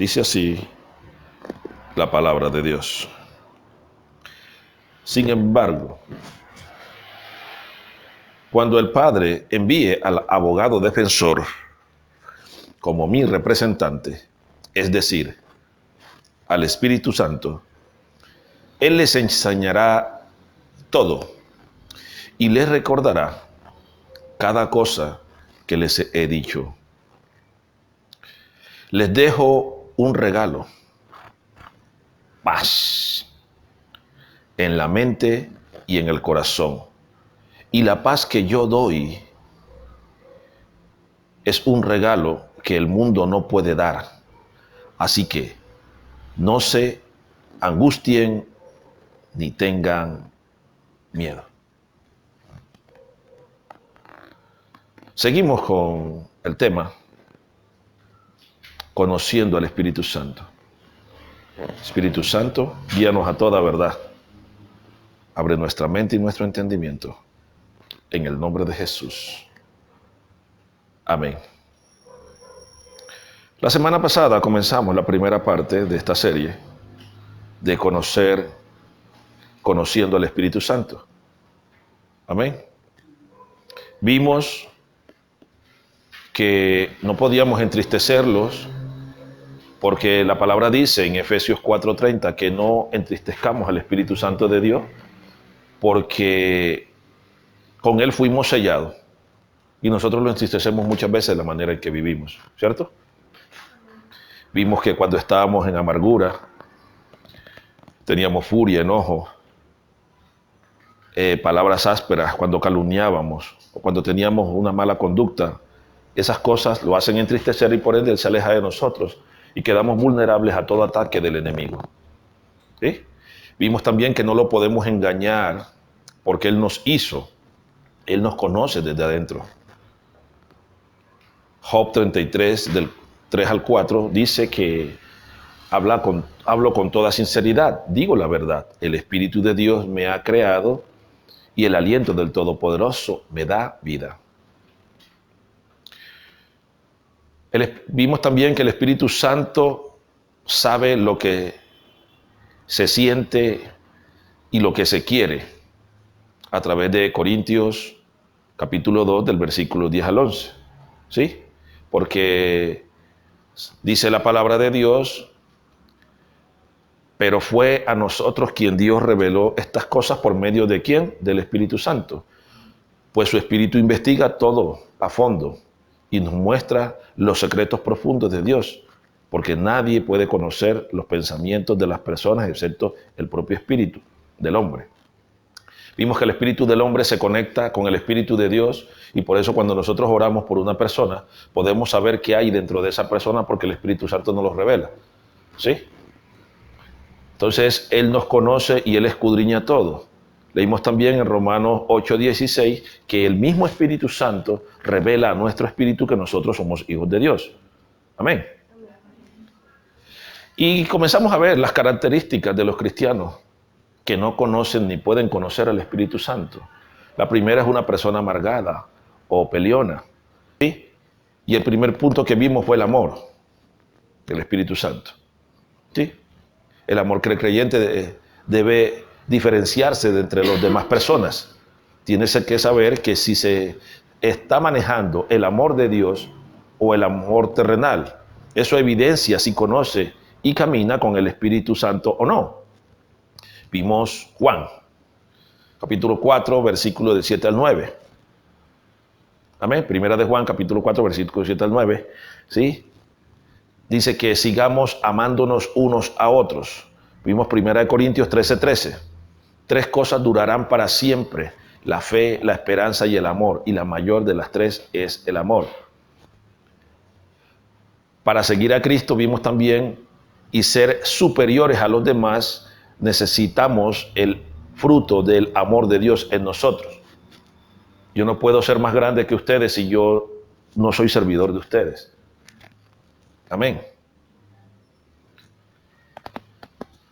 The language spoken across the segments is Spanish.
Dice así la palabra de Dios. Sin embargo, cuando el Padre envíe al abogado defensor como mi representante, es decir, al Espíritu Santo, Él les enseñará todo y les recordará cada cosa que les he dicho. Les dejo un regalo: paz en la mente y en el corazón. Y la paz que yo doy es un regalo que el mundo no puede dar. Así que no se angustien ni tengan miedo. Seguimos con el tema, conociendo al Espíritu Santo. Espíritu Santo, guíanos a toda verdad. Abre nuestra mente y nuestro entendimiento. En el nombre de Jesús. Amén. La semana pasada comenzamos la primera parte de esta serie de conociendo al Espíritu Santo. Amén. Vimos que no podíamos entristecerlos porque la palabra dice en Efesios 4:30 que no entristezcamos al Espíritu Santo de Dios porque con Él fuimos sellados y nosotros lo entristecemos muchas veces de la manera en que vivimos, ¿cierto? Vimos que cuando estábamos en amargura, teníamos furia, enojo, palabras ásperas, cuando calumniábamos o cuando teníamos una mala conducta, esas cosas lo hacen entristecer y por ende Él se aleja de nosotros y quedamos vulnerables a todo ataque del enemigo. ¿Sí? Vimos también que no lo podemos engañar porque Él nos hizo, Él nos conoce desde adentro. Job 33, del 3 al 4, dice que hablo con toda sinceridad, digo la verdad. El Espíritu de Dios me ha creado y el aliento del Todopoderoso me da vida. Vimos también que el Espíritu Santo sabe lo que se siente y lo que se quiere a través de Corintios capítulo 2 del versículo 10 al 11. ¿Sí? Porque dice la palabra de Dios, pero fue a nosotros quien Dios reveló estas cosas por medio de ¿quién? Del Espíritu Santo. Pues su Espíritu investiga todo a fondo y nos muestra los secretos profundos de Dios, porque nadie puede conocer los pensamientos de las personas excepto el propio Espíritu del hombre. Vimos que el espíritu del hombre se conecta con el Espíritu de Dios y por eso cuando nosotros oramos por una persona podemos saber qué hay dentro de esa persona porque el Espíritu Santo nos lo revela. ¿Sí? Entonces Él nos conoce y Él escudriña todo. Leímos también en Romanos 8:16 que el mismo Espíritu Santo revela a nuestro espíritu que nosotros somos hijos de Dios. Amén. Y comenzamos a ver las características de los cristianos que no conocen ni pueden conocer al Espíritu Santo. La primera es una persona amargada o peleona. ¿Sí? Y el primer punto que vimos fue el amor del Espíritu Santo. ¿Sí? El amor creyente debe diferenciarse de entre las demás personas. Tienes que saber que si se está manejando el amor de Dios o el amor terrenal, eso evidencia si conoce y camina con el Espíritu Santo o no. Vimos Juan, capítulo 4, versículo del 7 al 9. Amén. Primera de Juan, capítulo 4, versículo 7 al 9. ¿Sí? Dice que sigamos amándonos unos a otros. Vimos Primera de Corintios 13:13. 3 cosas durarán para siempre: la fe, la esperanza y el amor. Y la mayor de las 3 es el amor. Para seguir a Cristo vimos también y ser superiores a los demás, necesitamos el fruto del amor de Dios en nosotros. Yo no puedo ser más grande que ustedes si yo no soy servidor de ustedes. Amén.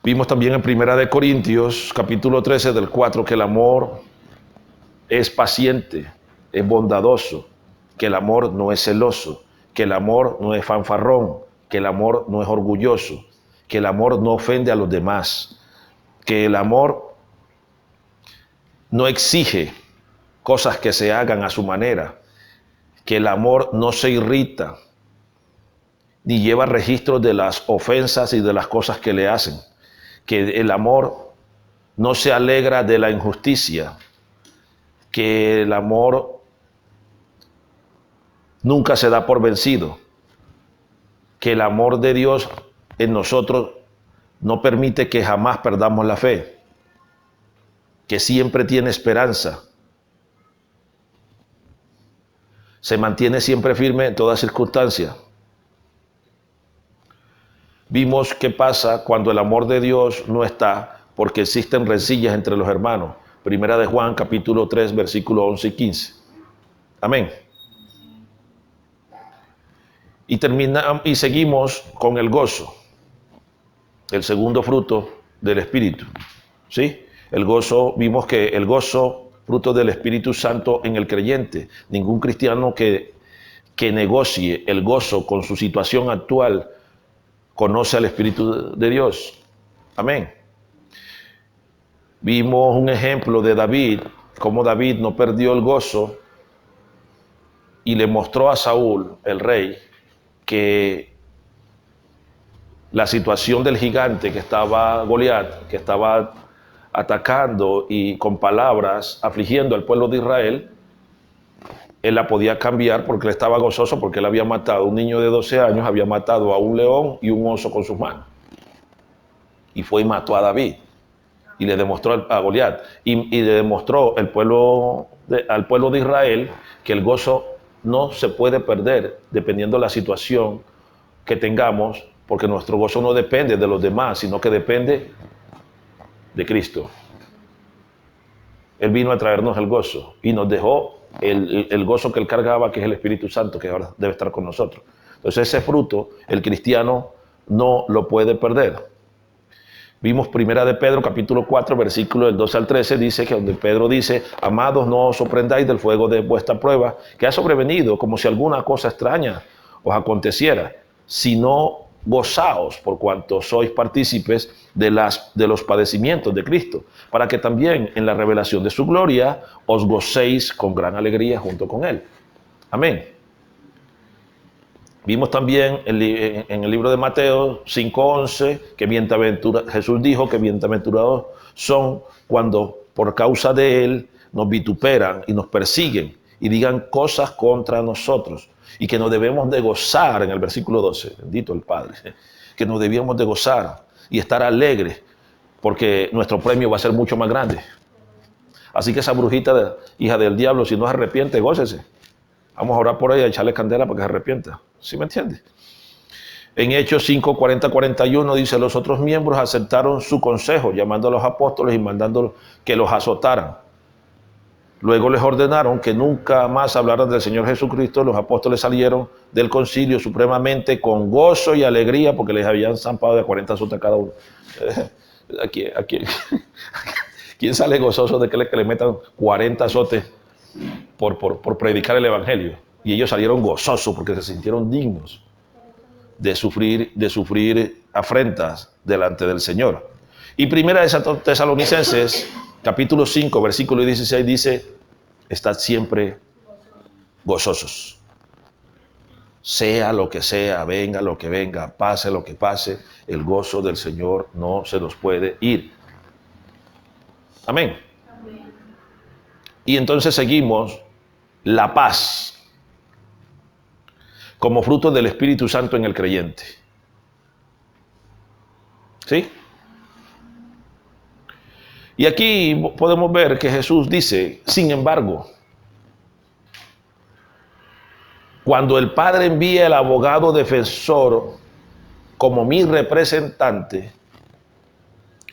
Vimos también en Primera de Corintios, capítulo 13, del 4, que el amor es paciente, es bondadoso, que el amor no es celoso, que el amor no es fanfarrón, que el amor no es orgulloso, que el amor no ofende a los demás, que el amor no exige cosas que se hagan a su manera, que el amor no se irrita, ni lleva registros de las ofensas y de las cosas que le hacen, que el amor no se alegra de la injusticia, que el amor nunca se da por vencido, que el amor de Dios en nosotros no permite que jamás perdamos la fe, que siempre tiene esperanza, se mantiene siempre firme en toda circunstancia. Vimos qué pasa cuando el amor de Dios no está, porque existen rencillas entre los hermanos. Primera de Juan, capítulo 3, versículos 11 y 15. Amén. Y seguimos con el gozo, el segundo fruto del Espíritu. ¿Sí? El gozo, vimos que el gozo, fruto del Espíritu Santo en el creyente. Ningún cristiano que negocie el gozo con su situación actual conoce al Espíritu de Dios. Amén. Vimos un ejemplo de David, cómo David no perdió el gozo y le mostró a Saúl, el rey, que la situación del gigante que estaba Goliat, que estaba atacando y con palabras afligiendo al pueblo de Israel, él la podía cambiar porque él estaba gozoso, porque él había matado a un niño de 12 años, había matado a un león y un oso con sus manos. Y fue y mató a David. Y le demostró a Goliat. Y le demostró al pueblo de Israel que el gozo no se puede perder dependiendo de la situación que tengamos, porque nuestro gozo no depende de los demás, sino que depende de Cristo. Él vino a traernos el gozo y nos dejó el gozo que él cargaba, que es el Espíritu Santo, que ahora debe estar con nosotros. Entonces ese fruto el cristiano no lo puede perder. Vimos primera de Pedro, capítulo 4, versículo del 12 al 13, dice que donde Pedro dice: amados, no os sorprendáis del fuego de vuestra prueba, que ha sobrevenido como si alguna cosa extraña os aconteciera, sino gozaos por cuanto sois partícipes de los padecimientos de Cristo, para que también en la revelación de su gloria os gocéis con gran alegría junto con él. Amén. Vimos también en el libro de Mateo 5:11 que Jesús dijo que bienaventurados son cuando por causa de él nos vituperan y nos persiguen y digan cosas contra nosotros, y que nos debemos de gozar, en el versículo 12, bendito el Padre, que nos debíamos de gozar y estar alegres porque nuestro premio va a ser mucho más grande. Así que esa brujita, hija del diablo, si no se arrepiente, gócese. Vamos a orar por ella y echarle candela para que se arrepienta. ¿Sí me entiende? En Hechos 5, 40, 41 dice: los otros miembros aceptaron su consejo, llamando a los apóstoles y mandando que los azotaran. Luego les ordenaron que nunca más hablaran del Señor Jesucristo. Los apóstoles salieron del concilio supremamente con gozo y alegría porque les habían zampado de 40 azotes cada uno. ¿Quién sale gozoso de que le metan 40 azotes por predicar el evangelio? Y ellos salieron gozosos porque se sintieron dignos de sufrir afrentas delante del Señor. Y primera de Tesalonicenses, capítulo 5, versículo 16 dice: estad siempre gozosos. Sea lo que sea, venga lo que venga, pase lo que pase, el gozo del Señor no se nos puede ir. Amén. Amén. Y entonces seguimos la paz como fruto del Espíritu Santo en el creyente. ¿Sí? Y aquí podemos ver que Jesús dice: sin embargo, cuando el Padre envíe el abogado defensor como mi representante,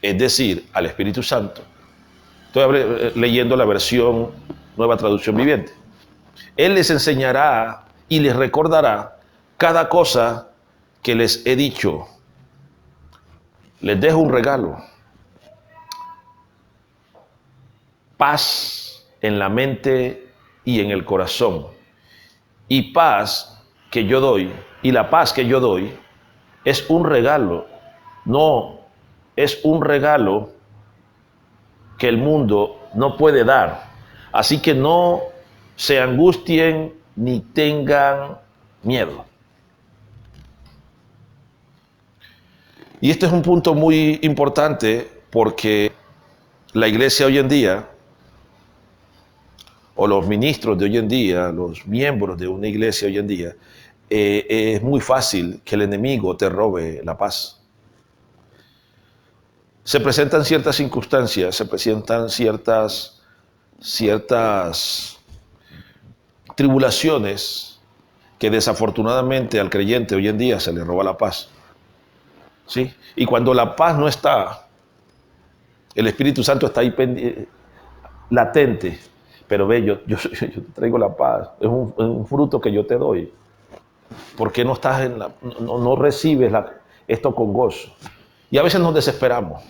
es decir, al Espíritu Santo. Estoy leyendo la versión Nueva Traducción Viviente. Él les enseñará y les recordará cada cosa que les he dicho. Les dejo un regalo: paz en la mente y en el corazón. Y paz que yo doy, y la paz que yo doy, Es un regalo. No, es un regalo que el mundo no puede dar. Así que no se angustien ni tengan miedo. Y este es un punto muy importante porque la iglesia hoy en día, o los ministros de hoy en día, los miembros de una iglesia hoy en día, es muy fácil que el enemigo te robe la paz. Se presentan ciertas circunstancias, se presentan ciertas tribulaciones que desafortunadamente al creyente hoy en día se le roba la paz. ¿Sí? Y cuando la paz no está, el Espíritu Santo está ahí latente. Pero ve, yo te traigo la paz. Es un fruto que yo te doy. ¿Por qué no estás no recibes esto con gozo? Y a veces nos desesperamos.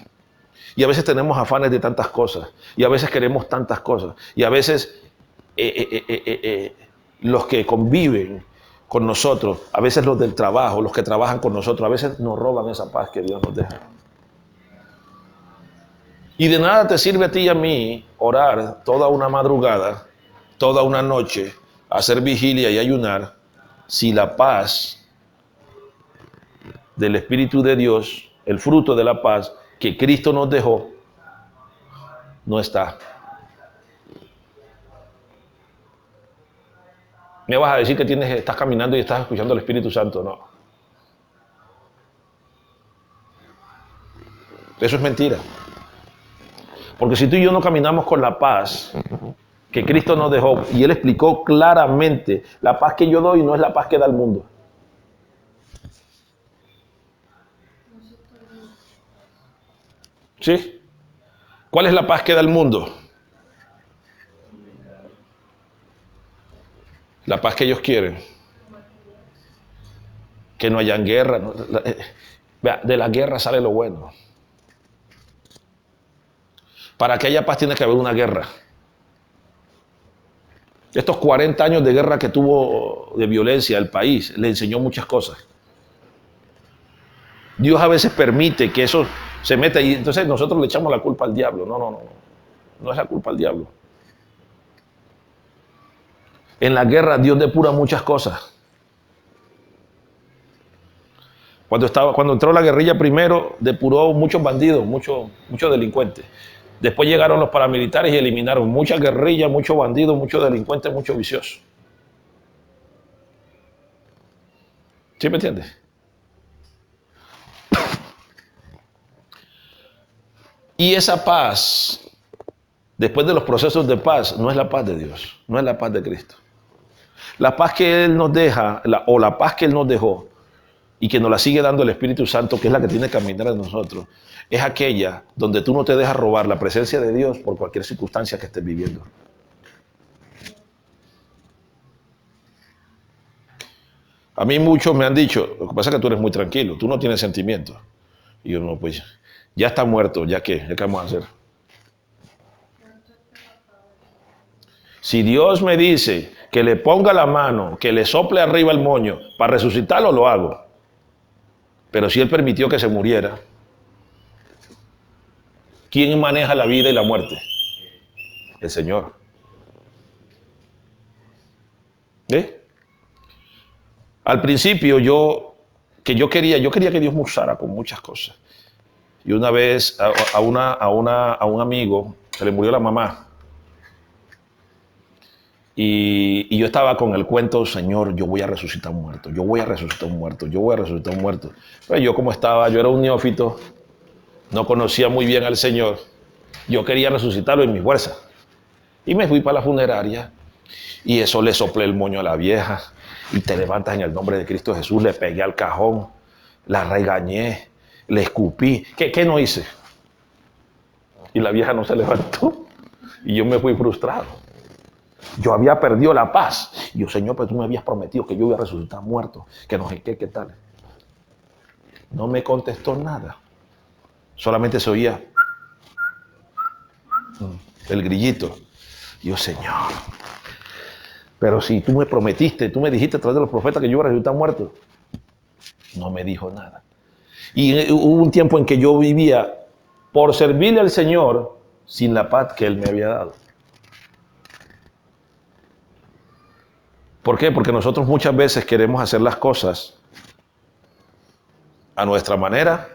Y a veces tenemos afanes de tantas cosas. Y a veces queremos tantas cosas. Y a veces los que conviven con nosotros, a veces los del trabajo, los que trabajan con nosotros, a veces nos roban esa paz que Dios nos deja. Y de nada te sirve a ti y a mí orar toda una madrugada, toda una noche, hacer vigilia y ayunar, si la paz del Espíritu de Dios, el fruto de la paz que Cristo nos dejó, no está. Me vas a decir que estás caminando y estás escuchando al Espíritu Santo. No. Eso es mentira. Porque si tú y yo no caminamos con la paz que Cristo nos dejó, y Él explicó claramente, la paz que yo doy no es la paz que da el mundo. ¿Sí? ¿Cuál es la paz que da el mundo? La paz que ellos quieren. Que no hayan guerra. De la guerra sale lo bueno. Para que haya paz tiene que haber una guerra. Estos 40 años de guerra que tuvo de violencia el país le enseñó muchas cosas. Dios a veces permite que eso se meta y entonces nosotros le echamos la culpa al diablo. No es la culpa al diablo. En la guerra Dios depura muchas cosas. Cuando entró la guerrilla primero, depuró muchos bandidos, muchos delincuentes. Después llegaron los paramilitares y eliminaron muchas guerrillas, muchos bandidos, muchos delincuentes, muchos viciosos. ¿Sí me entiendes? Y esa paz, después de los procesos de paz, no es la paz de Dios, no es la paz de Cristo. La paz que Él nos deja, o la paz que Él nos dejó, y que nos la sigue dando el Espíritu Santo, que es la que tiene que caminar en nosotros, es aquella donde tú no te dejas robar la presencia de Dios por cualquier circunstancia que estés viviendo. A mí muchos me han dicho, lo que pasa es que tú eres muy tranquilo, tú no tienes sentimientos. Y yo no, pues ya está muerto, ¿ya qué? ¿Qué vamos a hacer? Si Dios me dice que le ponga la mano, que le sople arriba el moño para resucitarlo, lo hago. Pero si Él permitió que se muriera, ¿quién maneja la vida y la muerte? El Señor. ¿Eh? Al principio yo quería que Dios me usara con muchas cosas. Y una vez a un amigo se le murió la mamá. Y yo estaba con el cuento, Señor, yo voy a resucitar un muerto, yo voy a resucitar un muerto, yo voy a resucitar un muerto. Pero yo como estaba, yo era un neófito, no conocía muy bien al Señor, yo quería resucitarlo en mis fuerzas. Y me fui para la funeraria y eso le soplé el moño a la vieja. Y te levantas en el nombre de Cristo Jesús, le pegué al cajón, la regañé, le escupí. ¿Qué no hice? Y la vieja no se levantó y yo me fui frustrado. Yo había perdido la paz. Y yo, Señor, pero tú me habías prometido que yo iba a resucitar muerto, que no sé qué tal. No me contestó nada. Solamente se oía el grillito. Y yo, Señor, pero si tú me prometiste, tú me dijiste a través de los profetas que yo iba a resucitar muerto. No me dijo nada. Y hubo un tiempo en que yo vivía por servirle al Señor sin la paz que Él me había dado. ¿Por qué? Porque nosotros muchas veces queremos hacer las cosas a nuestra manera,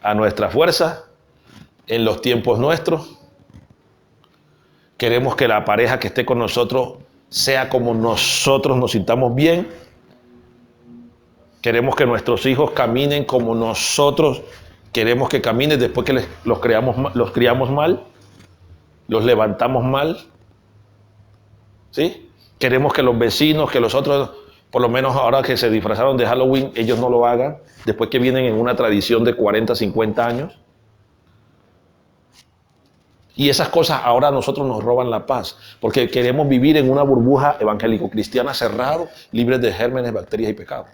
a nuestra fuerza, en los tiempos nuestros. Queremos que la pareja que esté con nosotros sea como nosotros nos sintamos bien. Queremos que nuestros hijos caminen como nosotros queremos que caminen después que los criamos mal, los levantamos mal. ¿Sí? Queremos que los vecinos, que los otros, por lo menos ahora que se disfrazaron de Halloween, ellos no lo hagan, después que vienen en una tradición de 40, 50 años. Y esas cosas ahora a nosotros nos roban la paz, porque queremos vivir en una burbuja evangélico-cristiana cerrada, libre de gérmenes, bacterias y pecados.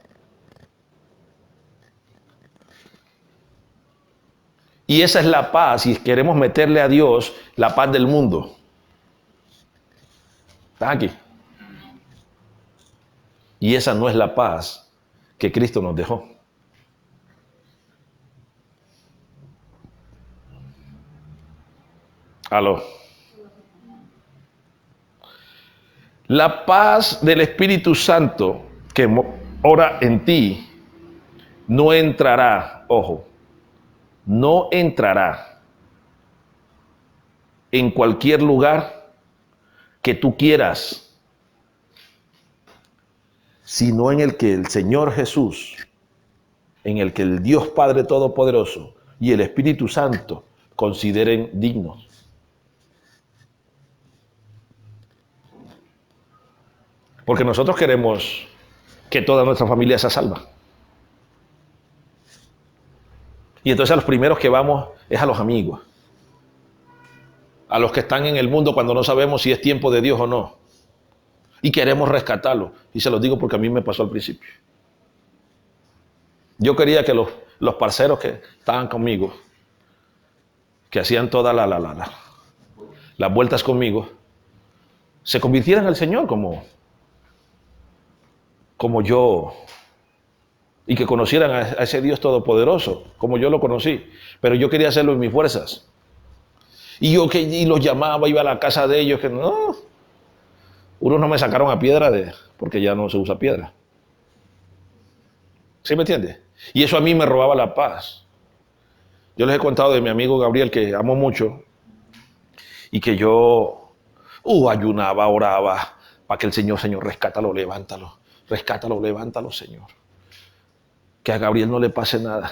Y esa es la paz, y queremos meterle a Dios la paz del mundo. ¿Estás aquí? Y esa no es la paz que Cristo nos dejó. Aló. La paz del Espíritu Santo que mora en ti no entrará, ojo, no entrará en cualquier lugar que tú quieras, sino en el que el Señor Jesús, en el que el Dios Padre Todopoderoso y el Espíritu Santo consideren dignos. Porque nosotros queremos que toda nuestra familia sea salva. Y entonces a los primeros que vamos es a los amigos. A los que están en el mundo cuando no sabemos si es tiempo de Dios o no. Y queremos rescatarlos. Y se los digo porque a mí me pasó al principio. Yo quería que los parceros que estaban conmigo, que hacían todas las vueltas conmigo, se convirtieran al Señor como yo, y que conocieran a ese Dios todopoderoso, como yo lo conocí. Pero yo quería hacerlo en mis fuerzas. Y los llamaba, iba a la casa de ellos, que no. Unos no me sacaron a piedra porque ya no se usa piedra. ¿Sí me entiende? Y eso a mí me robaba la paz. Yo les he contado de mi amigo Gabriel, que amo mucho, y que yo ayunaba, oraba, para que el Señor, rescátalo, levántalo. Rescátalo, levántalo, Señor. Que a Gabriel no le pase nada.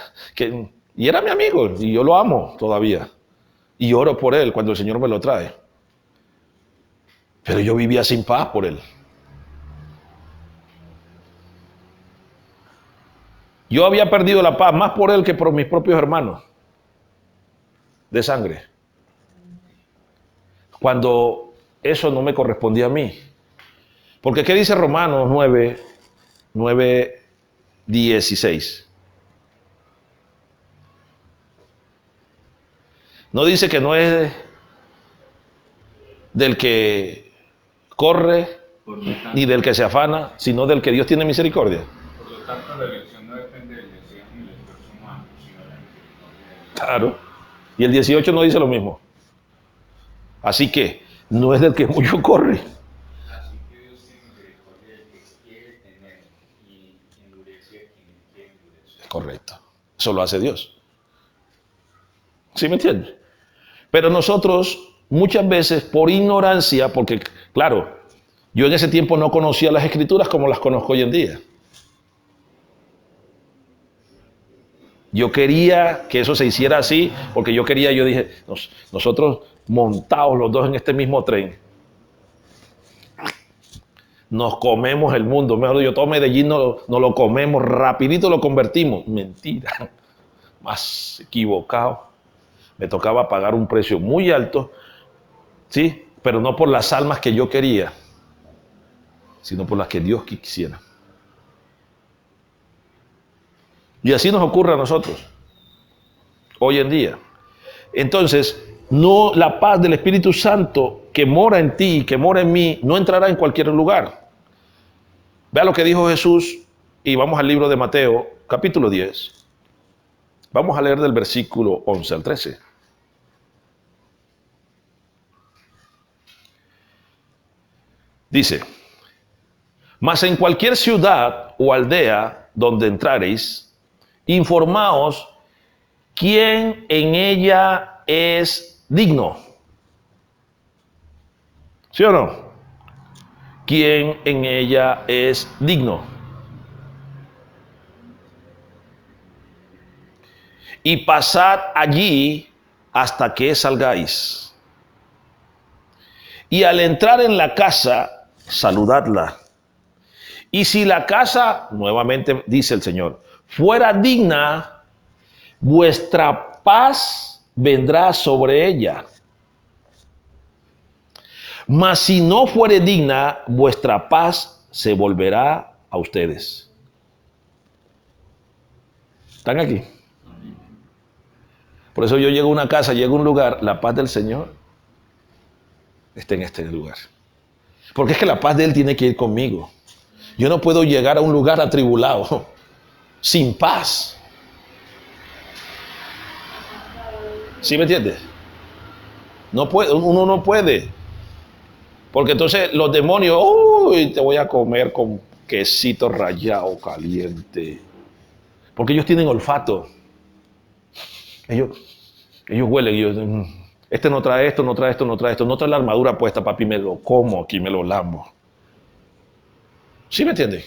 Y era mi amigo, y yo lo amo todavía. Y oro por él cuando el Señor me lo trae. Pero yo vivía sin paz por él. Yo había perdido la paz más por él que por mis propios hermanos de sangre. Cuando eso no me correspondía a mí. Porque ¿qué dice Romanos 9:16? No dice que no es del que corre ni del que se afana, sino del que Dios tiene misericordia. Por lo tanto, la elección no depende del deseo ni del esfuerzo humano, sino de la misericordia. Claro. Y el 18 no dice lo mismo. Así que no es del que mucho corre. Así que Dios tiene misericordia del que quiere tener y endurece a quien quiere endurecer. Correcto. Eso lo hace Dios. ¿Sí me entiendes? Pero nosotros muchas veces por ignorancia, porque claro, yo en ese tiempo no conocía las Escrituras como las conozco hoy en día. Yo quería que eso se hiciera así, porque yo dije, nosotros montados los dos en este mismo tren, nos comemos el mundo. Mejor dicho, todo Medellín nos lo comemos, rapidito lo convertimos. Mentira, más equivocado. Me tocaba pagar un precio muy alto, ¿sí? Pero no por las almas que yo quería, sino por las que Dios quisiera. Y así nos ocurre a nosotros, hoy en día. Entonces, la paz del Espíritu Santo que mora en ti, que mora en mí, no entrará en cualquier lugar. Vea lo que dijo Jesús, y vamos al libro de Mateo, capítulo 10. Vamos a leer del versículo 11 al 13. Dice, mas en cualquier ciudad o aldea donde entrareis, informaos quién en ella es digno. ¿Sí o no? ¿Quién en ella es digno? Y pasad allí hasta que salgáis. Y al entrar en la casa, saludadla. Y si la casa, nuevamente dice el Señor, fuera digna, vuestra paz vendrá sobre ella. Mas si no fuere digna, vuestra paz se volverá a ustedes. ¿Están aquí? Por eso yo llego a una casa, llego a un lugar, la paz del Señor está en este lugar. Porque es que la paz de Él tiene que ir conmigo. Yo no puedo llegar a un lugar atribulado, sin paz. ¿Sí me entiendes? No puede, uno no puede. Porque entonces los demonios, uy, te voy a comer con quesito rallado caliente. Porque ellos tienen olfato. Ellos huelen. Este no trae esto, no trae esto, no trae esto. No trae la armadura puesta, papi, me lo como aquí, me lo lambo. ¿Sí me entiendes?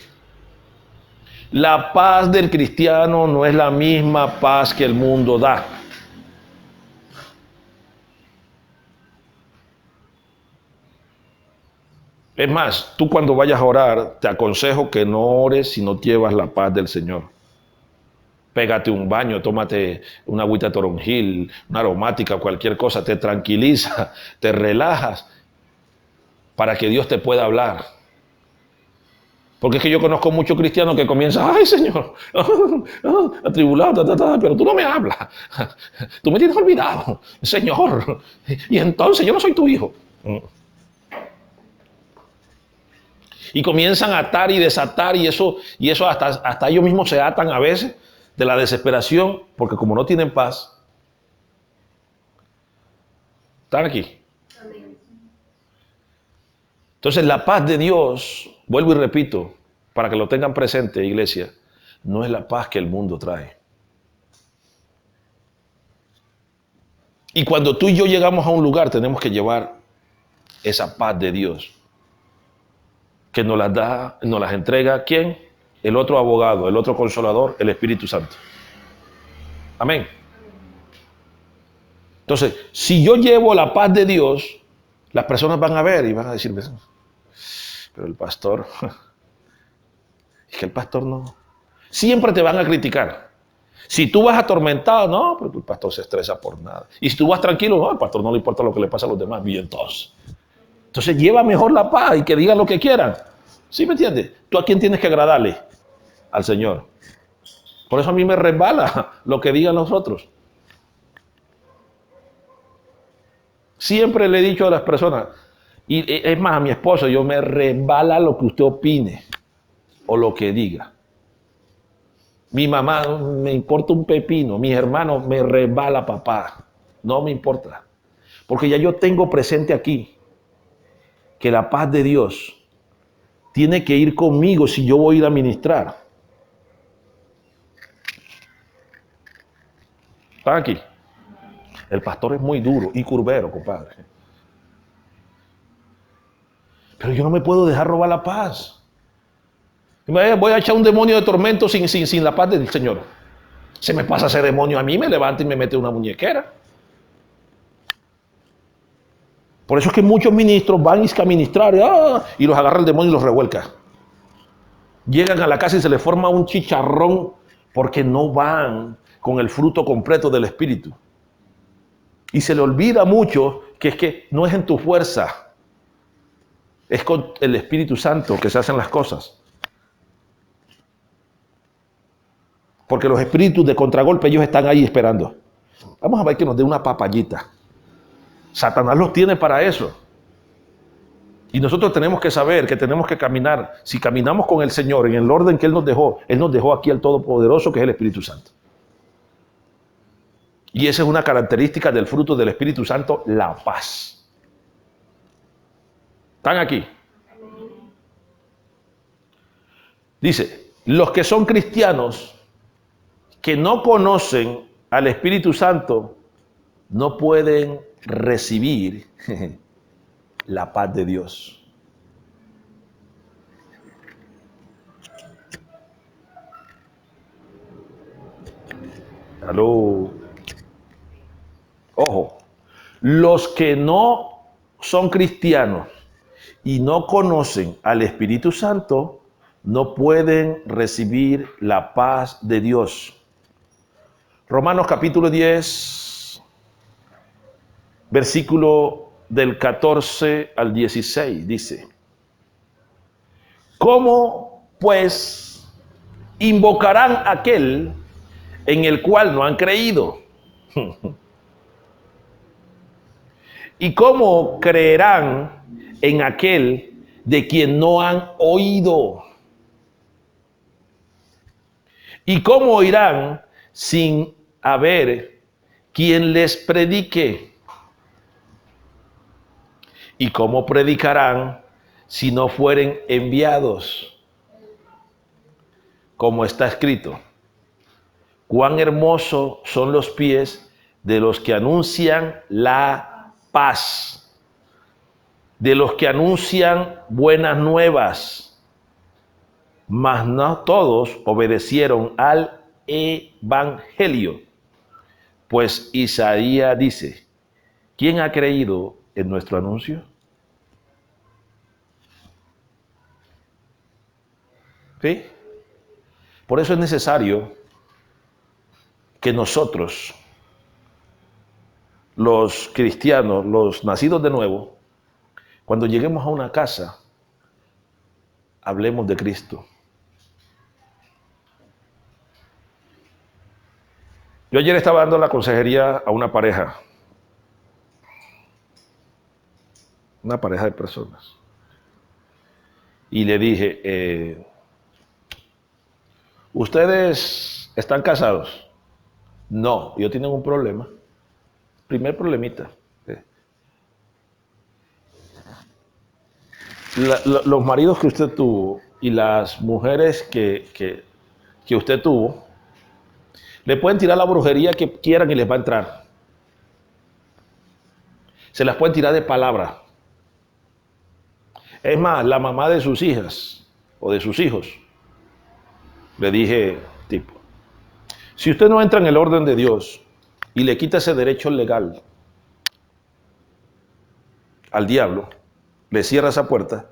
La paz del cristiano no es la misma paz que el mundo da. Es más, tú cuando vayas a orar, te aconsejo que no ores si no llevas la paz del Señor. Pégate un baño, tómate una agüita de toronjil, una aromática, cualquier cosa, te tranquiliza, te relajas para que Dios te pueda hablar. Porque es que yo conozco muchos cristianos que comienzan, ay Señor, atribulado, pero tú no me hablas, tú me tienes olvidado, Señor, y entonces yo no soy tu hijo. Y comienzan a atar y desatar y eso hasta ellos mismos se atan a veces de la desesperación, porque como no tienen paz, están aquí. Entonces la paz de Dios, vuelvo y repito, para que lo tengan presente, iglesia, no es la paz que el mundo trae. Y cuando tú y yo llegamos a un lugar, tenemos que llevar esa paz de Dios, que nos las da, nos las entrega, ¿quién? El otro abogado, el otro consolador, el Espíritu Santo. Amén. Entonces, si yo llevo la paz de Dios, las personas van a ver y van a decir, pero el pastor, es que el pastor no. Siempre te van a criticar. Si tú vas atormentado, no, pero el pastor se estresa por nada. Y si tú vas tranquilo, no, al pastor no le importa lo que le pasa a los demás. Y entonces lleva mejor la paz y que digan lo que quieran. ¿Sí me entiendes? ¿Tú a quién tienes que agradarle? Al Señor. Por eso a mí me resbala lo que digan los otros. Siempre le he dicho a las personas, y es más a mi esposo, yo me resbala lo que usted opine o lo que diga. Mi mamá me importa un pepino, mis hermanos me resbala papá, no me importa. Porque ya yo tengo presente aquí que la paz de Dios tiene que ir conmigo si yo voy a ir a ministrar. ¿Están aquí? El pastor es muy duro y curvero, compadre. Pero yo no me puedo dejar robar la paz. Voy a echar un demonio de tormento sin la paz del Señor. Se me pasa ese demonio a mí, me levanta y me mete una muñequera. Por eso es que muchos ministros van a ministrar y los agarra el demonio y los revuelca. Llegan a la casa y se les forma un chicharrón porque no van con el fruto completo del Espíritu. Y se le olvida mucho que es que no es en tu fuerza, es con el Espíritu Santo que se hacen las cosas. Porque los espíritus de contragolpe, ellos están ahí esperando. Vamos a ver que nos dé una papayita. Satanás los tiene para eso. Y nosotros tenemos que saber que tenemos que caminar. Si caminamos con el Señor en el orden que Él nos dejó aquí al Todopoderoso, que es el Espíritu Santo. Y esa es una característica del fruto del Espíritu Santo, la paz. ¿Están aquí? Dice, los que son cristianos que no conocen al Espíritu Santo no pueden recibir la paz de Dios. Aló. Ojo, los que no son cristianos y no conocen al Espíritu Santo no pueden recibir la paz de Dios. Romanos capítulo 10, versículo del 14 al 16 dice: ¿cómo pues invocarán a aquel en el cual no han creído? ¿Y cómo creerán en aquel de quien no han oído? ¿Y cómo oirán sin haber quien les predique? ¿Y cómo predicarán si no fueren enviados? Como está escrito: cuán hermosos son los pies de los que anuncian la paz, de los que anuncian buenas nuevas. Mas no todos obedecieron al evangelio. Pues Isaías dice: ¿quién ha creído en nuestro anuncio? ¿Sí? Por eso es necesario que nosotros, los cristianos, los nacidos de nuevo, cuando lleguemos a una casa, hablemos de Cristo. Yo ayer estaba dando la consejería a una pareja de personas, y le dije, ¿ustedes están casados? No, ellos tienen un problema. Primer problemita. Los maridos que usted tuvo y las mujeres que usted tuvo, le pueden tirar la brujería que quieran y les va a entrar. Se las pueden tirar de palabra. Es más, la mamá de sus hijas o de sus hijos, le dije, tipo, si usted no entra en el orden de Dios y le quita ese derecho legal al diablo, le cierra esa puerta,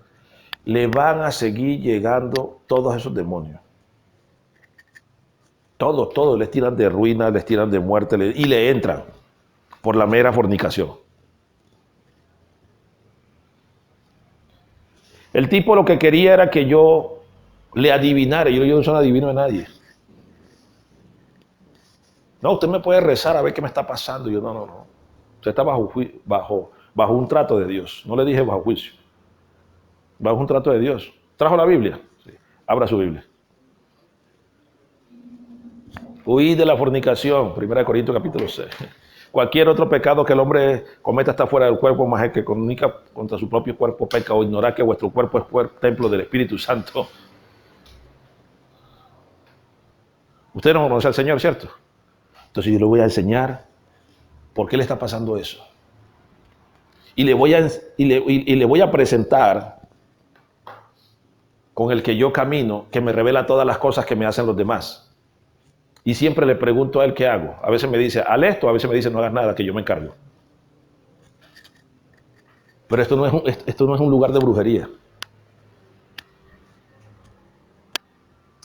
le van a seguir llegando todos esos demonios. Todos les tiran de ruina, les tiran de muerte y le entran por la mera fornicación. El tipo lo que quería era que yo le adivinara. Yo no soy adivino de nadie. No, usted me puede rezar a ver qué me está pasando. Yo, no. Usted está bajo un trato de Dios. No le dije bajo juicio. Bajo un trato de Dios. ¿Trajo la Biblia? Sí. Abra su Biblia. Huid de la fornicación. 1 Corintios capítulo 6. Cualquier otro pecado que el hombre cometa está fuera del cuerpo, más el que comunica contra su propio cuerpo peca, o ignorar que vuestro cuerpo es templo del Espíritu Santo. Usted no conoce al Señor, ¿cierto? Entonces yo le voy a enseñar por qué le está pasando eso. Y le voy a presentar con el que yo camino, que me revela todas las cosas que me hacen los demás. Y siempre le pregunto a él qué hago. A veces me dice, haz esto, a veces me dice, no hagas nada, que yo me encargo. Pero esto no es un lugar de brujería.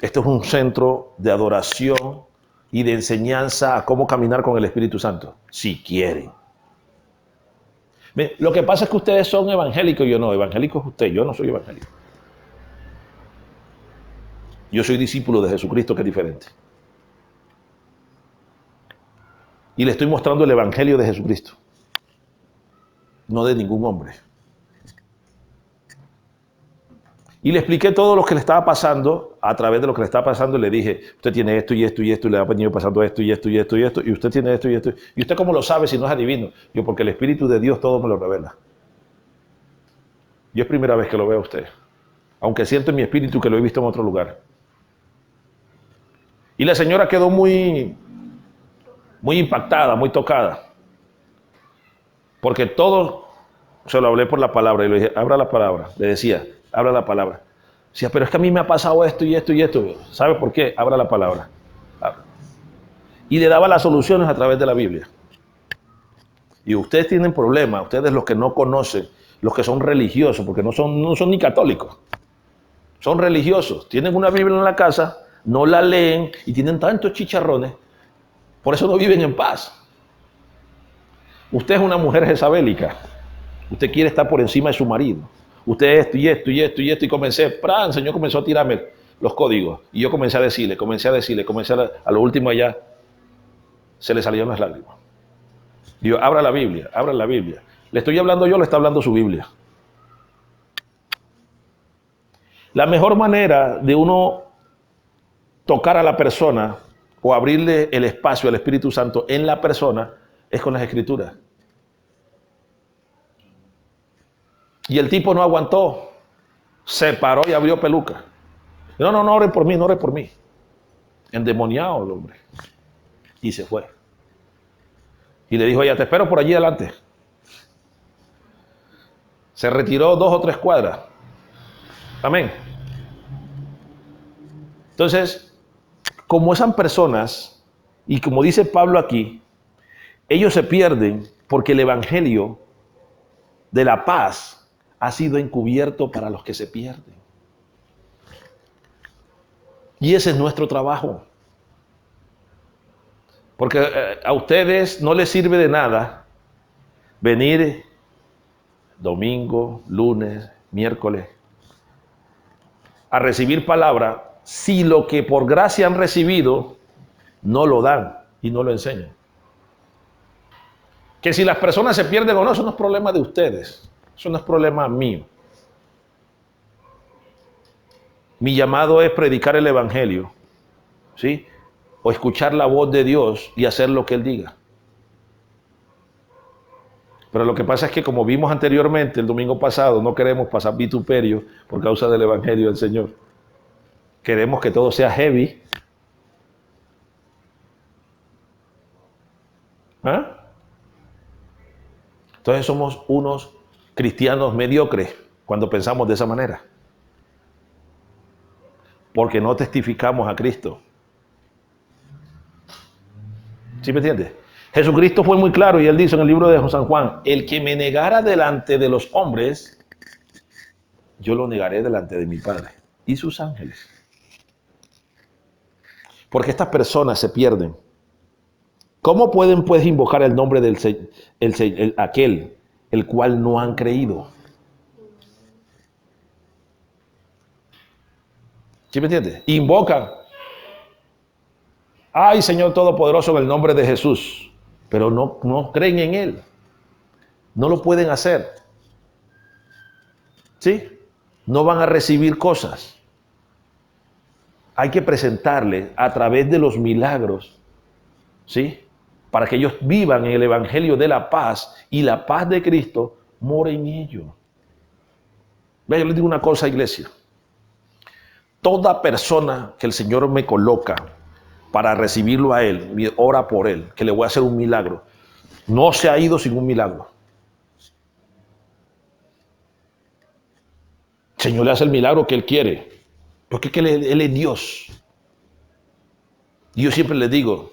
Esto es un centro de adoración y de enseñanza a cómo caminar con el Espíritu Santo, si quieren. Lo que pasa es que ustedes son evangélicos y yo no. Evangélico es usted, yo no soy evangélico. Yo soy discípulo de Jesucristo, que es diferente. Y le estoy mostrando el evangelio de Jesucristo, no de ningún hombre. Y le expliqué todo lo que le estaba pasando, a través de lo que le estaba pasando, y le dije, usted tiene esto y esto y esto, y le ha venido pasando esto y esto y esto y esto, y usted tiene esto y esto. ¿Y usted cómo lo sabe si no es adivino? Yo, porque el Espíritu de Dios todo me lo revela. Yo es primera vez que lo veo a usted, aunque siento en mi espíritu que lo he visto en otro lugar. Y la señora quedó muy impactada, muy tocada, porque todo se lo hablé por la palabra, y le dije, abra la palabra, le decía, abra la palabra. Decía, pero es que a mí me ha pasado esto y esto y esto. ¿Sabe por qué? Abra la palabra. Abra. Y le daba las soluciones a través de la Biblia. Y ustedes tienen problemas, ustedes los que no conocen, los que son religiosos, porque no son ni católicos, son religiosos, tienen una Biblia en la casa, no la leen y tienen tantos chicharrones, por eso no viven en paz. Usted es una mujer jezabélica, usted quiere estar por encima de su marido, usted esto y esto y esto y esto, y comencé, el Señor comenzó a tirarme los códigos, y yo comencé a decirle, a lo último allá, se le salieron las lágrimas. Digo, abra la Biblia, abra la Biblia. Le estoy hablando yo, le está hablando su Biblia. La mejor manera de uno tocar a la persona o abrirle el espacio al Espíritu Santo en la persona es con las Escrituras. Y el tipo no aguantó, se paró y abrió peluca. No, no ore por mí, no ore por mí. Endemoniado el hombre. Y se fue. Y le dijo, ya te espero por allí adelante. Se retiró 2 o 3 cuadras. Amén. Entonces, como esas personas, y como dice Pablo aquí, ellos se pierden porque el evangelio de la paz ha sido encubierto para los que se pierden. Y ese es nuestro trabajo. Porque a ustedes no les sirve de nada venir domingo, lunes, miércoles a recibir palabra si lo que por gracia han recibido no lo dan y no lo enseñan. Que si las personas se pierden o no, eso no es problema de ustedes, eso no es problema mío. Mi llamado es predicar el evangelio, ¿sí? O escuchar la voz de Dios y hacer lo que Él diga. Pero lo que pasa es que, como vimos anteriormente el domingo pasado, no queremos pasar vituperio por causa del evangelio del Señor. Queremos que todo sea heavy. ¿Ah? Entonces somos unos cristianos mediocres cuando pensamos de esa manera. Porque no testificamos a Cristo. ¿Sí me entiendes? Jesucristo fue muy claro y Él dice en el libro de San Juan, el que me negara delante de los hombres, yo lo negaré delante de mi Padre y sus ángeles. Porque estas personas se pierden. ¿Cómo pueden pues invocar el nombre del aquel el cual no han creído? ¿Sí me entiendes? Invocan. Ay, Señor Todopoderoso, en el nombre de Jesús. Pero no creen en Él. No lo pueden hacer. ¿Sí? No van a recibir cosas. Hay que presentarles a través de los milagros, ¿sí? Para que ellos vivan en el evangelio de la paz y la paz de Cristo mora en ellos. Vean, yo les digo una cosa, iglesia. Toda persona que el Señor me coloca para recibirlo a Él, ora por Él, que le voy a hacer un milagro, no se ha ido sin un milagro. El Señor le hace el milagro que Él quiere, porque es que Él es Dios. Y yo siempre le digo,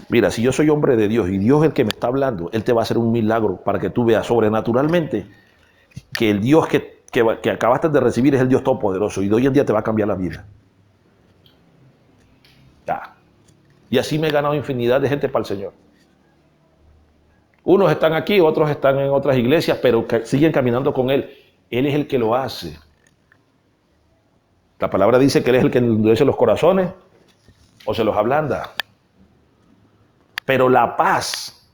mira, si yo soy hombre de Dios y Dios es el que me está hablando, Él te va a hacer un milagro para que tú veas sobrenaturalmente que el Dios que acabaste de recibir es el Dios Todopoderoso y de hoy en día te va a cambiar la vida. Ya. Y así me he ganado infinidad de gente para el Señor. Unos están aquí, otros están en otras iglesias, pero siguen caminando con Él. Él es el que lo hace. La palabra dice que Él es el que endurece los corazones o se los ablanda. Pero la paz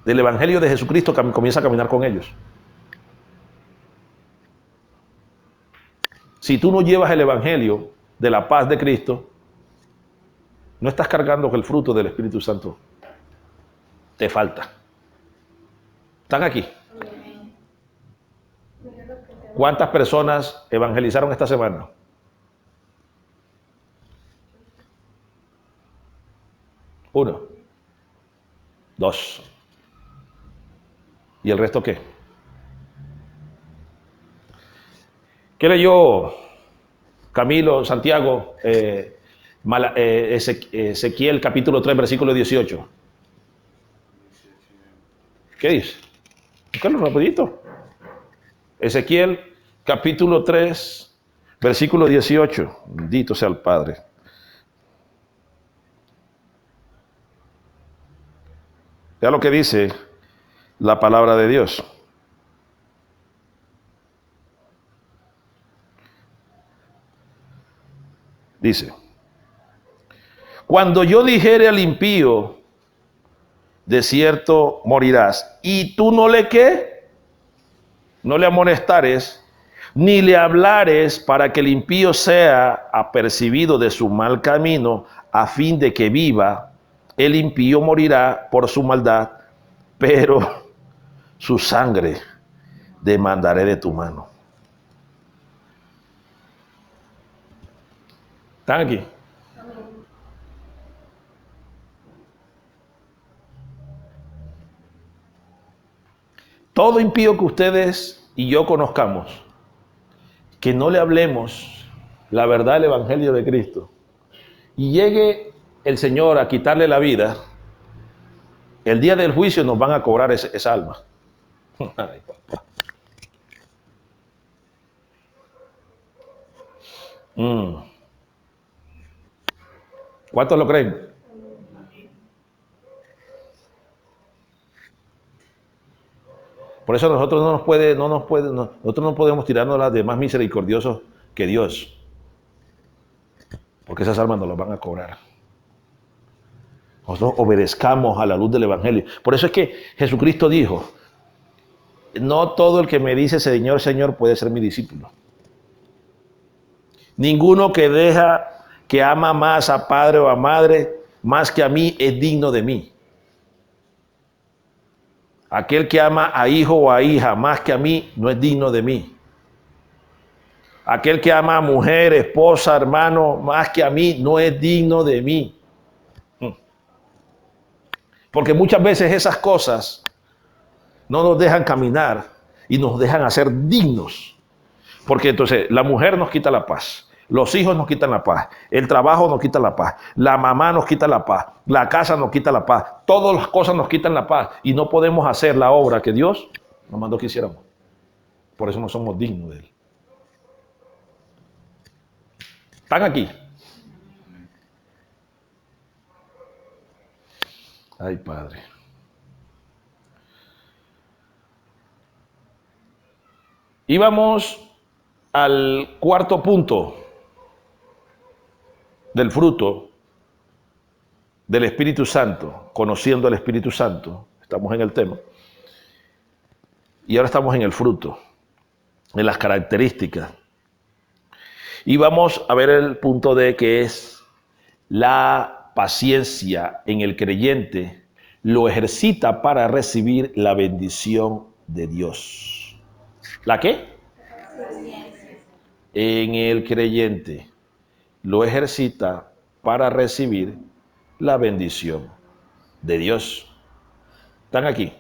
del evangelio de Jesucristo comienza a caminar con ellos. Si tú no llevas el evangelio de la paz de Cristo, no estás cargando con el fruto del Espíritu Santo. Te falta. ¿Están aquí? ¿Cuántas personas evangelizaron esta semana? Uno. Dos. ¿Y el resto qué? ¿Qué leyó Camilo, Santiago, Ezequiel capítulo 3, versículo 18? ¿Qué dice? Búscalo rapidito. Ezequiel capítulo 3, versículo 18. Bendito sea el Padre. Vea lo que dice la palabra de Dios. Dice: cuando yo dijere al impío, de cierto morirás, y tú no le ¿qué? No le amonestares, ni le hablares para que el impío sea apercibido de su mal camino, a fin de que viva, el impío morirá por su maldad, pero su sangre demandaré de tu mano. ¿Están aquí? Todo impío que ustedes y yo conozcamos, que no le hablemos la verdad del Evangelio de Cristo, y llegue el Señor a quitarle la vida, el día del juicio nos van a cobrar esa alma. Ay, papá. ¿Cuántos lo creen? Por eso nosotros nosotros no podemos tirarnos las de más misericordiosos que Dios, porque esas almas nos las van a cobrar. Nosotros obedezcamos a la luz del Evangelio. Por eso es que Jesucristo dijo: no todo el que me dice Señor, Señor puede ser mi discípulo. Ninguno que ama más a padre o a madre más que a mí es digno de mí. Aquel que ama a hijo o a hija más que a mí no es digno de mí. Aquel que ama a mujer, esposa, hermano más que a mí no es digno de mí. Porque muchas veces esas cosas no nos dejan caminar y nos dejan hacer dignos. Porque entonces la mujer nos quita la paz, los hijos nos quitan la paz, el trabajo nos quita la paz, la mamá nos quita la paz, la casa nos quita la paz, todas las cosas nos quitan la paz y no podemos hacer la obra que Dios nos mandó que hiciéramos. Por eso no somos dignos de Él. ¿Están aquí? Ay, Padre. Íbamos al cuarto punto del fruto del Espíritu Santo, conociendo al Espíritu Santo. Estamos en el tema. Y ahora estamos en el fruto, en las características. Y vamos a ver el punto D, que es la paciencia en el creyente. Lo ejercita para recibir la bendición de Dios. ¿La qué? Paciencia. En el creyente lo ejercita para recibir la bendición de Dios. ¿Están aquí?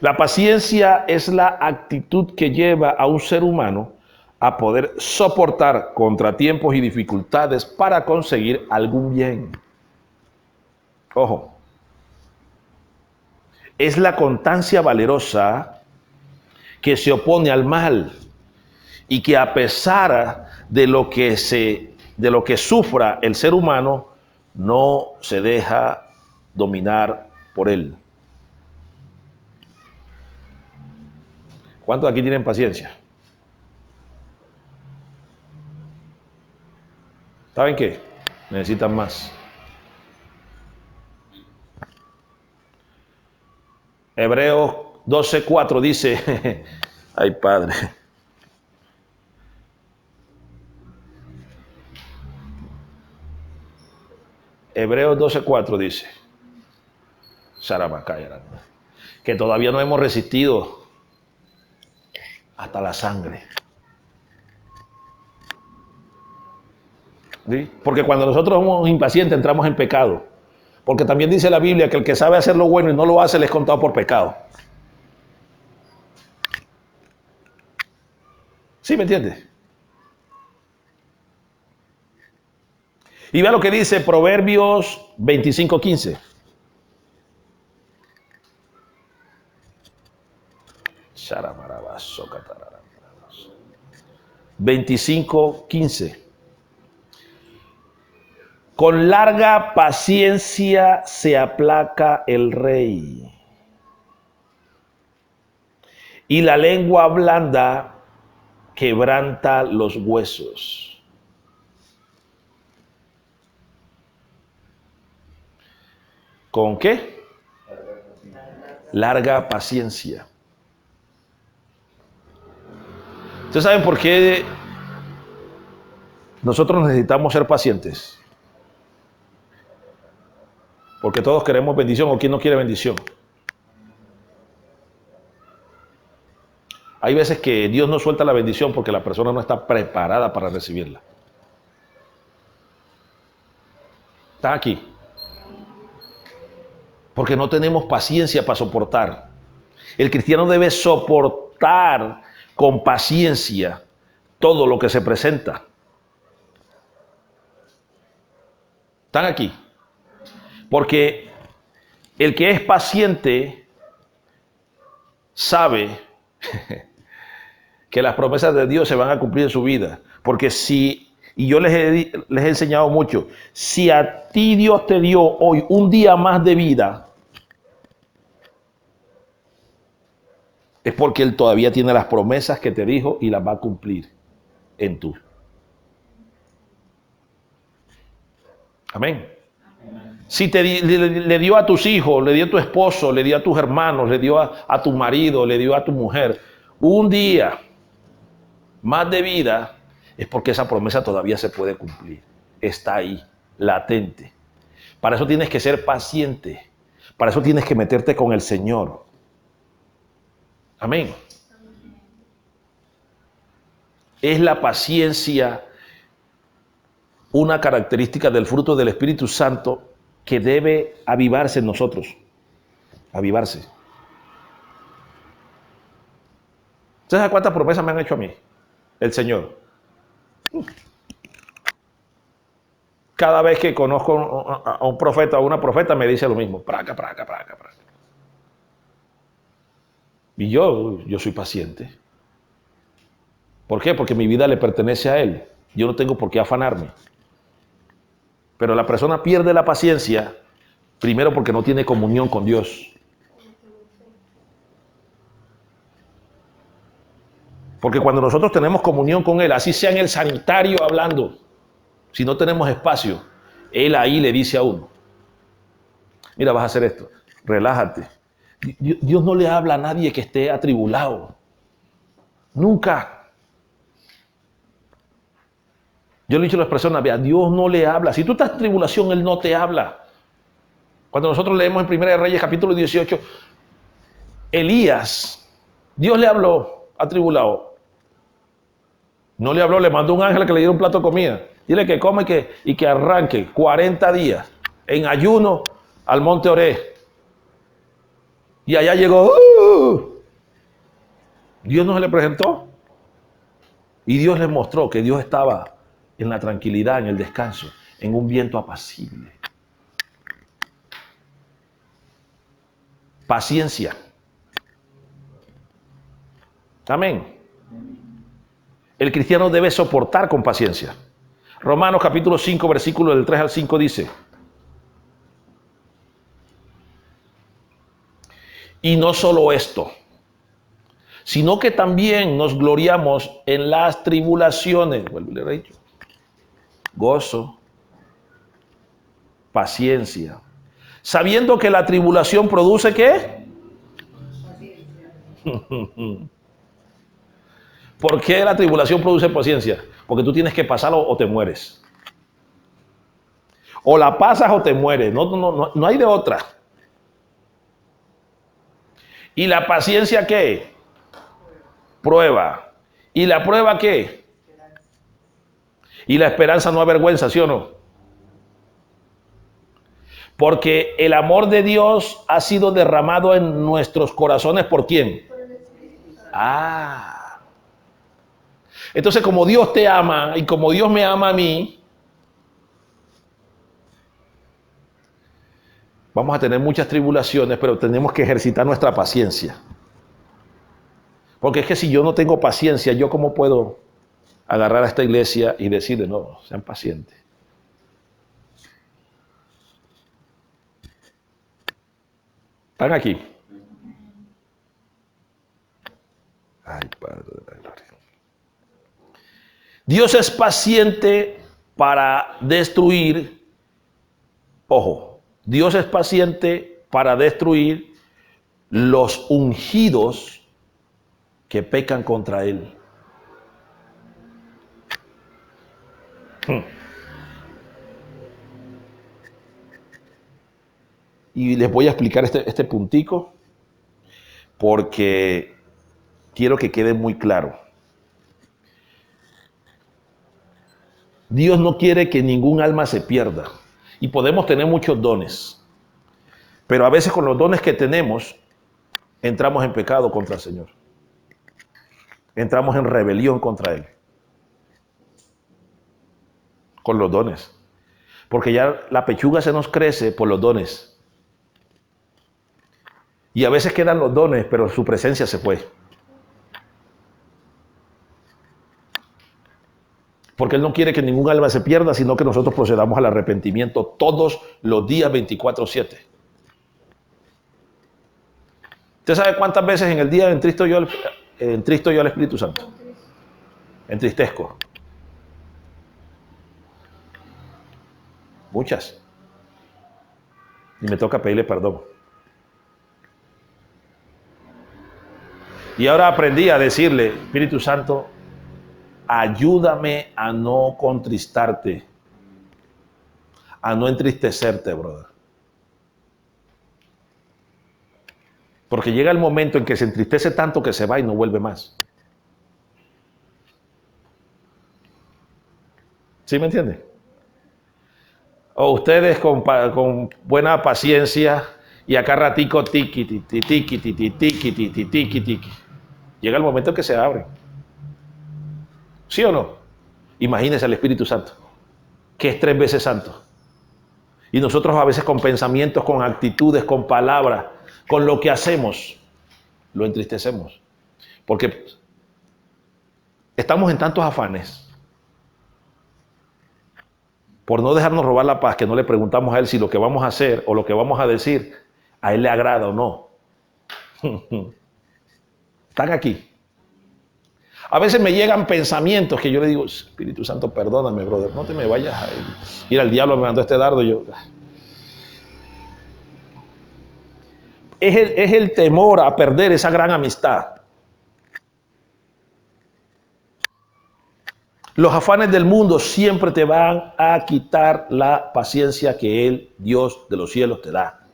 La paciencia es la actitud que lleva a un ser humano a poder soportar contratiempos y dificultades para conseguir algún bien. Ojo. Es la constancia valerosa que se opone al mal y que a pesar de lo que sufra el ser humano, no se deja dominar por él. ¿Cuántos aquí tienen paciencia? ¿Saben qué? Necesitan más. Hebreos 12:4 dice, ay Padre, Hebreos 12:4 dice, Sharamacaya, que todavía no hemos resistido hasta la sangre. ¿Sí? Porque cuando nosotros somos impacientes entramos en pecado. Porque también dice la Biblia que el que sabe hacer lo bueno y no lo hace le es contado por pecado. ¿Sí me entiendes? Y vea lo que dice Proverbios 25:15. 25:15. Con larga paciencia se aplaca el rey, y la lengua blanda quebranta los huesos. ¿Con qué? Larga paciencia. ¿Ustedes saben por qué nosotros necesitamos ser pacientes? Porque todos queremos bendición, o ¿quién no quiere bendición? Hay veces que Dios no suelta la bendición porque la persona no está preparada para recibirla. ¿Está aquí? Porque no tenemos paciencia para soportar. El cristiano debe soportar con paciencia todo lo que se presenta. ¿Están aquí? Porque el que es paciente sabe que las promesas de Dios se van a cumplir en su vida. Porque y yo les he enseñado mucho, si a ti Dios te dio hoy un día más de vida, es porque Él todavía tiene las promesas que te dijo y las va a cumplir en tú. Amén. Si le dio a tus hijos, le dio a tu esposo, le dio a tus hermanos, le dio a tu marido, le dio a tu mujer un día más de vida, es porque esa promesa todavía se puede cumplir. Está ahí, latente. Para eso tienes que ser paciente. Para eso tienes que meterte con el Señor. Amén. Es la paciencia una característica del fruto del Espíritu Santo que debe avivarse en nosotros. Avivarse. ¿Sabes cuántas promesas me han hecho a mí? El Señor. Cada vez que conozco a un profeta o una profeta me dice lo mismo. Praca, praca, praca, praca. Y yo soy paciente. ¿Por qué? Porque mi vida le pertenece a Él. Yo no tengo por qué afanarme. Pero la persona pierde la paciencia, primero porque no tiene comunión con Dios. Porque cuando nosotros tenemos comunión con Él, así sea en el sanitario hablando, si no tenemos espacio, Él ahí le dice a uno, mira, vas a hacer esto, relájate. Dios no le habla a nadie que esté atribulado. Nunca. Yo le he dicho a las personas, vea, Dios no le habla. Si tú estás en tribulación, Él no te habla. Cuando nosotros leemos en 1 Reyes capítulo 18, Elías, Dios le habló atribulado. No le habló, le mandó un ángel que le diera un plato de comida. Dile que come y que arranque 40 días en ayuno al monte Oré. Y allá llegó. Dios no se le presentó. Y Dios le mostró que Dios estaba en la tranquilidad, en el descanso, en un viento apacible. Paciencia. Amén. El cristiano debe soportar con paciencia. Romanos capítulo 5, versículo del 3 al 5 dice: y no solo esto, sino que también nos gloriamos en las tribulaciones. Gozo, paciencia, sabiendo que la tribulación produce ¿qué? Paciencia. ¿Por qué la tribulación produce paciencia? Porque tú tienes que pasarlo o te mueres. O la pasas o te mueres. No hay de otra. ¿Y la paciencia qué? Prueba. ¿Y la prueba qué? Y la esperanza no avergüenza, ¿sí o no? Porque el amor de Dios ha sido derramado en nuestros corazones, ¿por quién? Ah. Entonces, como Dios te ama y como Dios me ama a mí, vamos a tener muchas tribulaciones, pero tenemos que ejercitar nuestra paciencia. Porque es que si yo no tengo paciencia, ¿yo cómo puedo agarrar a esta iglesia y decirle, no, sean pacientes? ¿Están aquí? Ay, Padre de la gloria. Dios es paciente para destruir, ojo, Dios es paciente para destruir los ungidos que pecan contra Él. Y les voy a explicar este puntico porque quiero que quede muy claro. Dios no quiere que ningún alma se pierda. Y podemos tener muchos dones. Pero a veces con los dones que tenemos, entramos en pecado contra el Señor. Entramos en rebelión contra Él. Con los dones. Porque ya la pechuga se nos crece por los dones. Y a veces quedan los dones, pero su presencia se fue. Porque Él no quiere que ningún alma se pierda, sino que nosotros procedamos al arrepentimiento todos los días 24/7. ¿Usted sabe cuántas veces en el día entristo yo al Espíritu Santo? Entristezco. Muchas. Y me toca pedirle perdón. Y ahora aprendí a decirle, Espíritu Santo, ayúdame a no contristarte, a no entristecerte, brother. Porque llega el momento en que se entristece tanto que se va y no vuelve más. ¿Sí me entiende? O ustedes con buena paciencia y acá ratico tiqui, tiqui, tiqui, tiqui, tiqui, tiqui, tiqui, tiqui. Llega el momento en que se abren. ¿Sí o no? Imagínense al Espíritu Santo, que es 3 veces santo. Y nosotros a veces con pensamientos, con actitudes, con palabras, con lo que hacemos, lo entristecemos. Porque estamos en tantos afanes por no dejarnos robar la paz, que no le preguntamos a Él si lo que vamos a hacer o lo que vamos a decir a Él le agrada o no. Están aquí. A veces me llegan pensamientos que yo le digo, Espíritu Santo, perdóname, brother, no te me vayas a ir al diablo, me mandó este dardo. Es el temor a perder esa gran amistad. Los afanes del mundo siempre te van a quitar la paciencia que Él, Dios de los cielos, te da.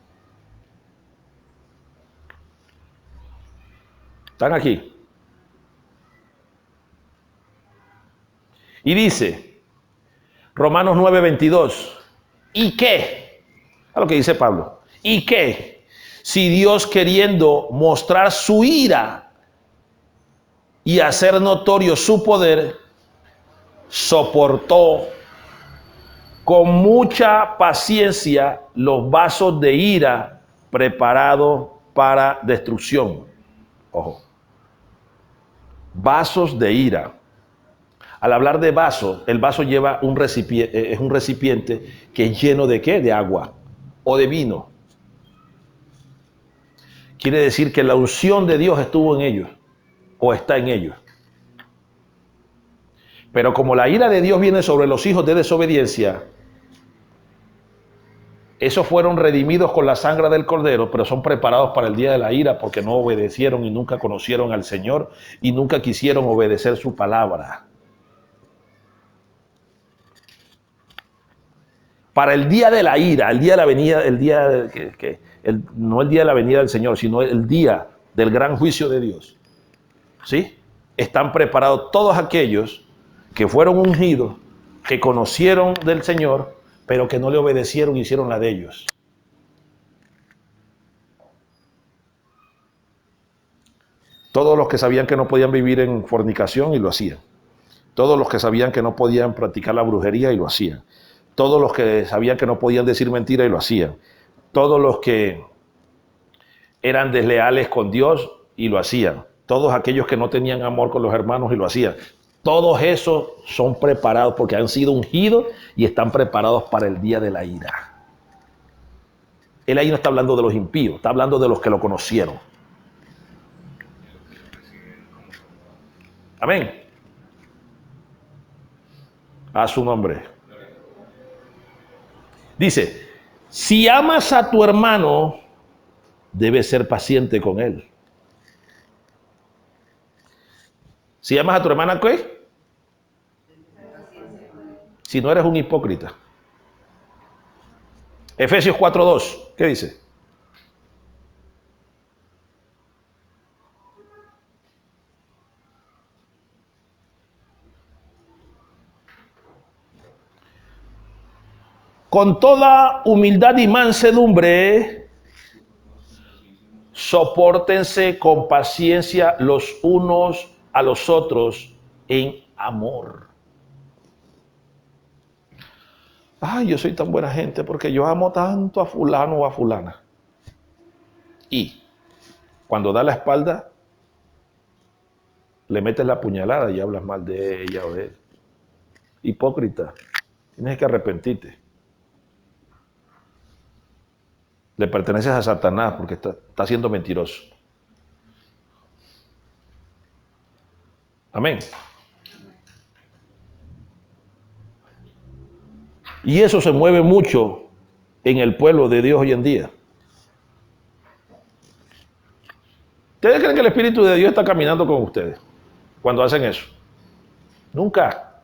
¿Están aquí? Y dice, Romanos 9:22, ¿y qué? Es lo que dice Pablo. ¿Y qué? Si Dios, queriendo mostrar su ira y hacer notorio su poder, soportó con mucha paciencia los vasos de ira preparados para destrucción. Ojo. Vasos de ira. Al hablar de vaso, el vaso lleva un recipiente, es un recipiente que es lleno de ¿qué? De agua o de vino. Quiere decir que la unción de Dios estuvo en ellos o está en ellos. Pero como la ira de Dios viene sobre los hijos de desobediencia, esos fueron redimidos con la sangre del Cordero, pero son preparados para el día de la ira porque no obedecieron y nunca conocieron al Señor y nunca quisieron obedecer su palabra. para el día de la ira, el día de la venida, no el día de la venida del Señor, sino el día del gran juicio de Dios. ¿Sí? Están preparados todos aquellos que fueron ungidos, que conocieron del Señor, pero que no le obedecieron y hicieron la de ellos. Todos los que sabían que no podían vivir en fornicación y lo hacían. Todos los que sabían que no podían practicar la brujería y lo hacían. Todos los que sabían que no podían decir mentira y lo hacían. Todos los que eran desleales con Dios y lo hacían. Todos aquellos que no tenían amor con los hermanos y lo hacían. Todos esos son preparados porque han sido ungidos y están preparados para el día de la ira. Él ahí no está hablando de los impíos, está hablando de los que lo conocieron. Amén. A su nombre. Dice, si amas a tu hermano, debes ser paciente con él. Si amas a tu hermana, ¿qué? Si no eres un hipócrita. Efesios 4:2, ¿qué dice? Con toda humildad y mansedumbre, sopórtense con paciencia los unos a los otros en amor. Ay, yo soy tan buena gente porque yo amo tanto a fulano o a fulana. Y cuando da la espalda, le metes la puñalada y hablas mal de ella o de él. Hipócrita, tienes que arrepentirte. Le perteneces a Satanás porque está siendo mentiroso. Amén. Y eso se mueve mucho en el pueblo de Dios hoy en día. ¿Ustedes creen que el Espíritu de Dios está caminando con ustedes cuando hacen eso? Nunca.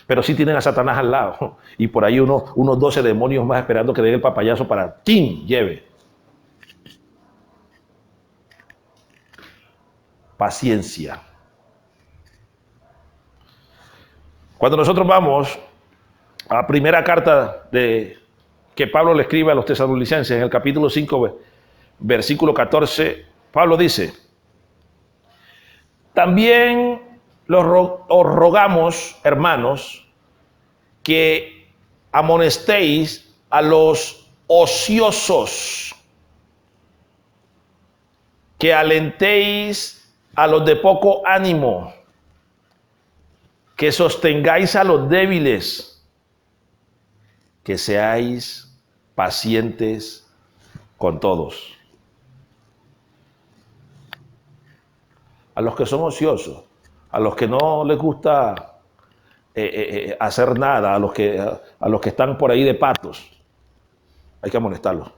Pero sí tienen a Satanás al lado. Y por ahí unos 12 demonios más esperando que den el papayazo para ¡tim! Lleve. Paciencia. Cuando nosotros vamos a la primera carta que Pablo le escribe a los tesalonicenses, en el capítulo 5, versículo 14, Pablo dice, también os rogamos, hermanos, que amonestéis a los ociosos, que alentéis a los de poco ánimo, que sostengáis a los débiles, que seáis pacientes con todos. A los que son ociosos, a los que no les gusta hacer nada, a los que están por ahí de patos, hay que amonestarlos.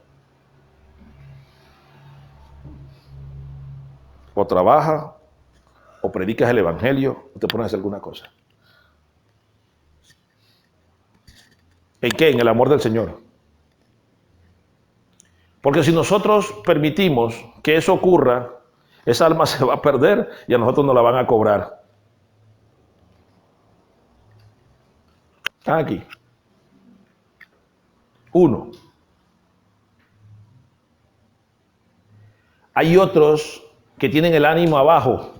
O trabaja, o predicas el evangelio, o te pones a hacer alguna cosa. ¿En qué? En el amor del Señor. Porque si nosotros permitimos que eso ocurra, esa alma se va a perder y a nosotros nos la van a cobrar. Están aquí. 1. Hay otros que tienen el ánimo abajo.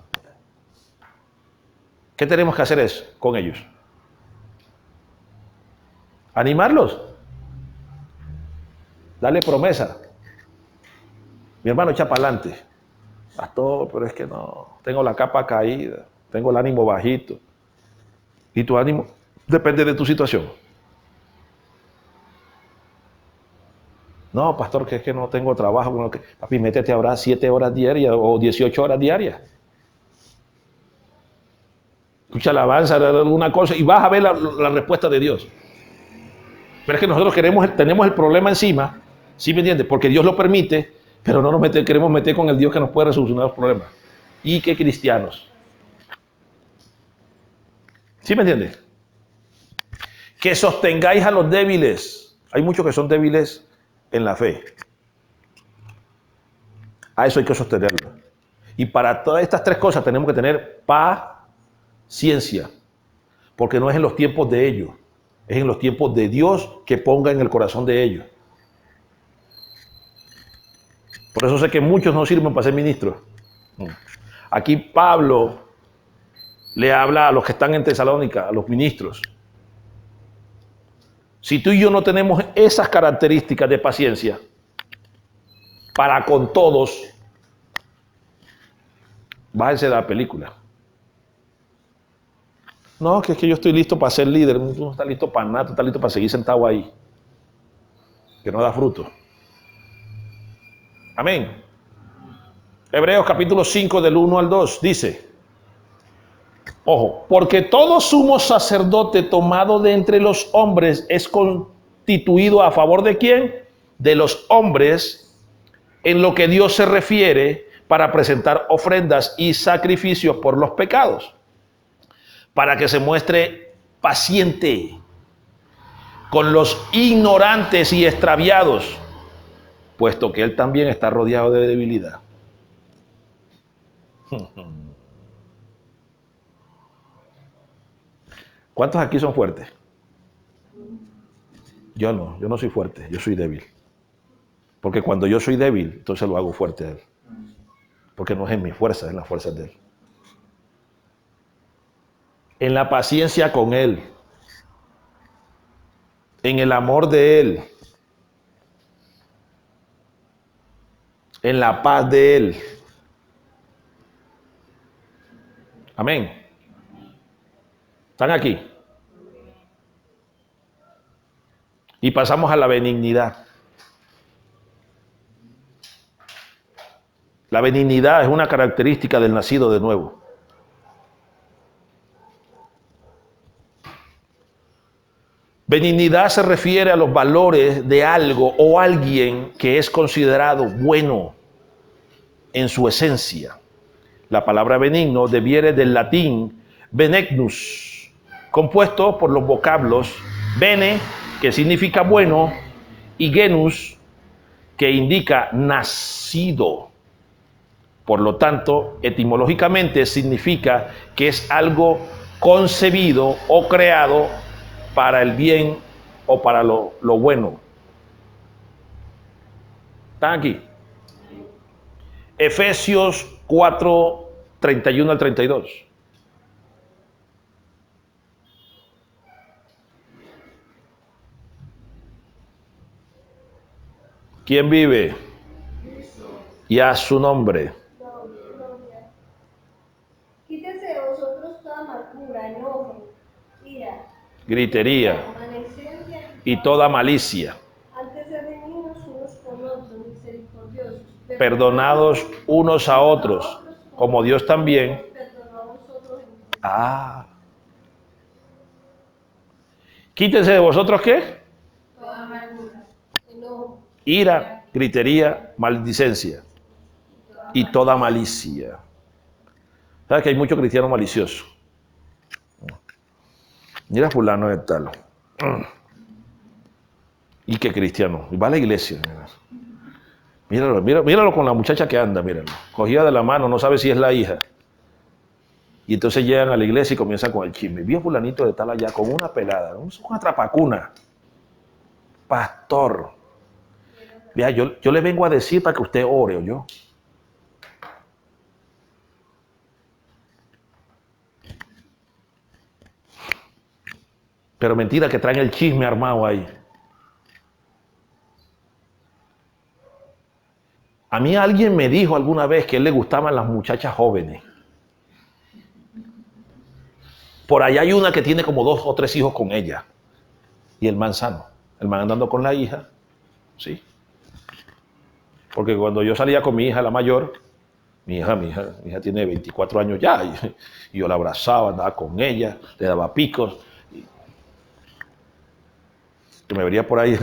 ¿Qué tenemos que hacer con ellos? Animarlos. Darle promesa. Mi hermano, echa para adelante. Pastor, pero es que no, tengo la capa caída, tengo el ánimo bajito. Y tu ánimo depende de tu situación. No, pastor, que es que no tengo trabajo. Bueno, papi, métete ahora 7 horas diarias o 18 horas diarias. Escucha alabanza, alguna cosa, y vas a ver la respuesta de Dios. Pero es que nosotros tenemos el problema encima, ¿sí me entiendes? Porque Dios lo permite, pero no nos queremos meter con el Dios que nos puede solucionar los problemas. ¿Y qué cristianos? ¿Sí me entiendes? Que sostengáis a los débiles. Hay muchos que son débiles en la fe. A eso hay que sostenerlo. Y para todas estas tres cosas tenemos que tener paciencia, porque no es en los tiempos de ellos, es en los tiempos de Dios que ponga en el corazón de ellos. Por eso sé que muchos no sirven para ser ministros. Aquí Pablo le habla a los que están en Tesalónica, a los ministros. Si tú y yo no tenemos esas características de paciencia para con todos, bájense de la película. No, que es que yo estoy listo para ser líder. Tú no estás listo para nada, tú estás listo para seguir sentado ahí, que no da fruto. Amén. Hebreos capítulo 5 del 1 al 2 dice, ojo, porque todo sumo sacerdote tomado de entre los hombres es constituido a favor de ¿quién? De los hombres, en lo que Dios se refiere, para presentar ofrendas y sacrificios por los pecados, para que se muestre paciente con los ignorantes y extraviados, puesto que él también está rodeado de debilidad. ¿Cuántos aquí son fuertes? Yo no soy fuerte, yo soy débil. Porque cuando yo soy débil, entonces lo hago fuerte a él. Porque no es en mi fuerza, es en la fuerza de él. En la paciencia con él, en el amor de él, en la paz de él. Amén. ¿Están aquí? Y pasamos a la benignidad. La benignidad es una característica del nacido de nuevo. Benignidad se refiere a los valores de algo o alguien que es considerado bueno en su esencia. La palabra benigno deviene del latín benignus, compuesto por los vocablos bene, que significa bueno, y genus, que indica nacido. Por lo tanto, etimológicamente significa que es algo concebido o creado para el bien o para lo bueno. ¿Están aquí? Efesios 4, 31 al 32. ¿Quién vive? Y a su nombre. Quítese de vosotros toda amargura, enojo, ira, Gritería maledicencia y toda malicia. Antes de benignos unos con otros, misericordiosos, Perdonados unos a otros, como Dios también. perdonó a vosotros en Quítense de vosotros, ¿qué? toda amargura, enojo, Ira, gritería, maledicencia y toda malicia. ¿Sabes que hay muchos cristianos maliciosos? Mira fulano de tal. ¿Y qué cristiano? Va a la iglesia. Míralo con la muchacha que anda, míralo. Cogida de la mano, no sabe si es la hija. Y entonces llegan a la iglesia y comienzan con el chisme. Vi a fulanito de tal allá con una pelada, una atrapacuna. Pastor. Vea, yo le vengo a decir para que usted ore, ¿o yo? Pero mentira que traen el chisme armado ahí. A mí alguien me dijo alguna vez que a él le gustaban las muchachas jóvenes. Por allá hay una que tiene como 2 o 3 hijos con ella. Y el man sano. El man andando con la hija. Sí. Porque cuando yo salía con mi hija, la mayor, mi hija tiene 24 años ya. Y yo la abrazaba, andaba con ella, le daba picos. Que me vería por ahí.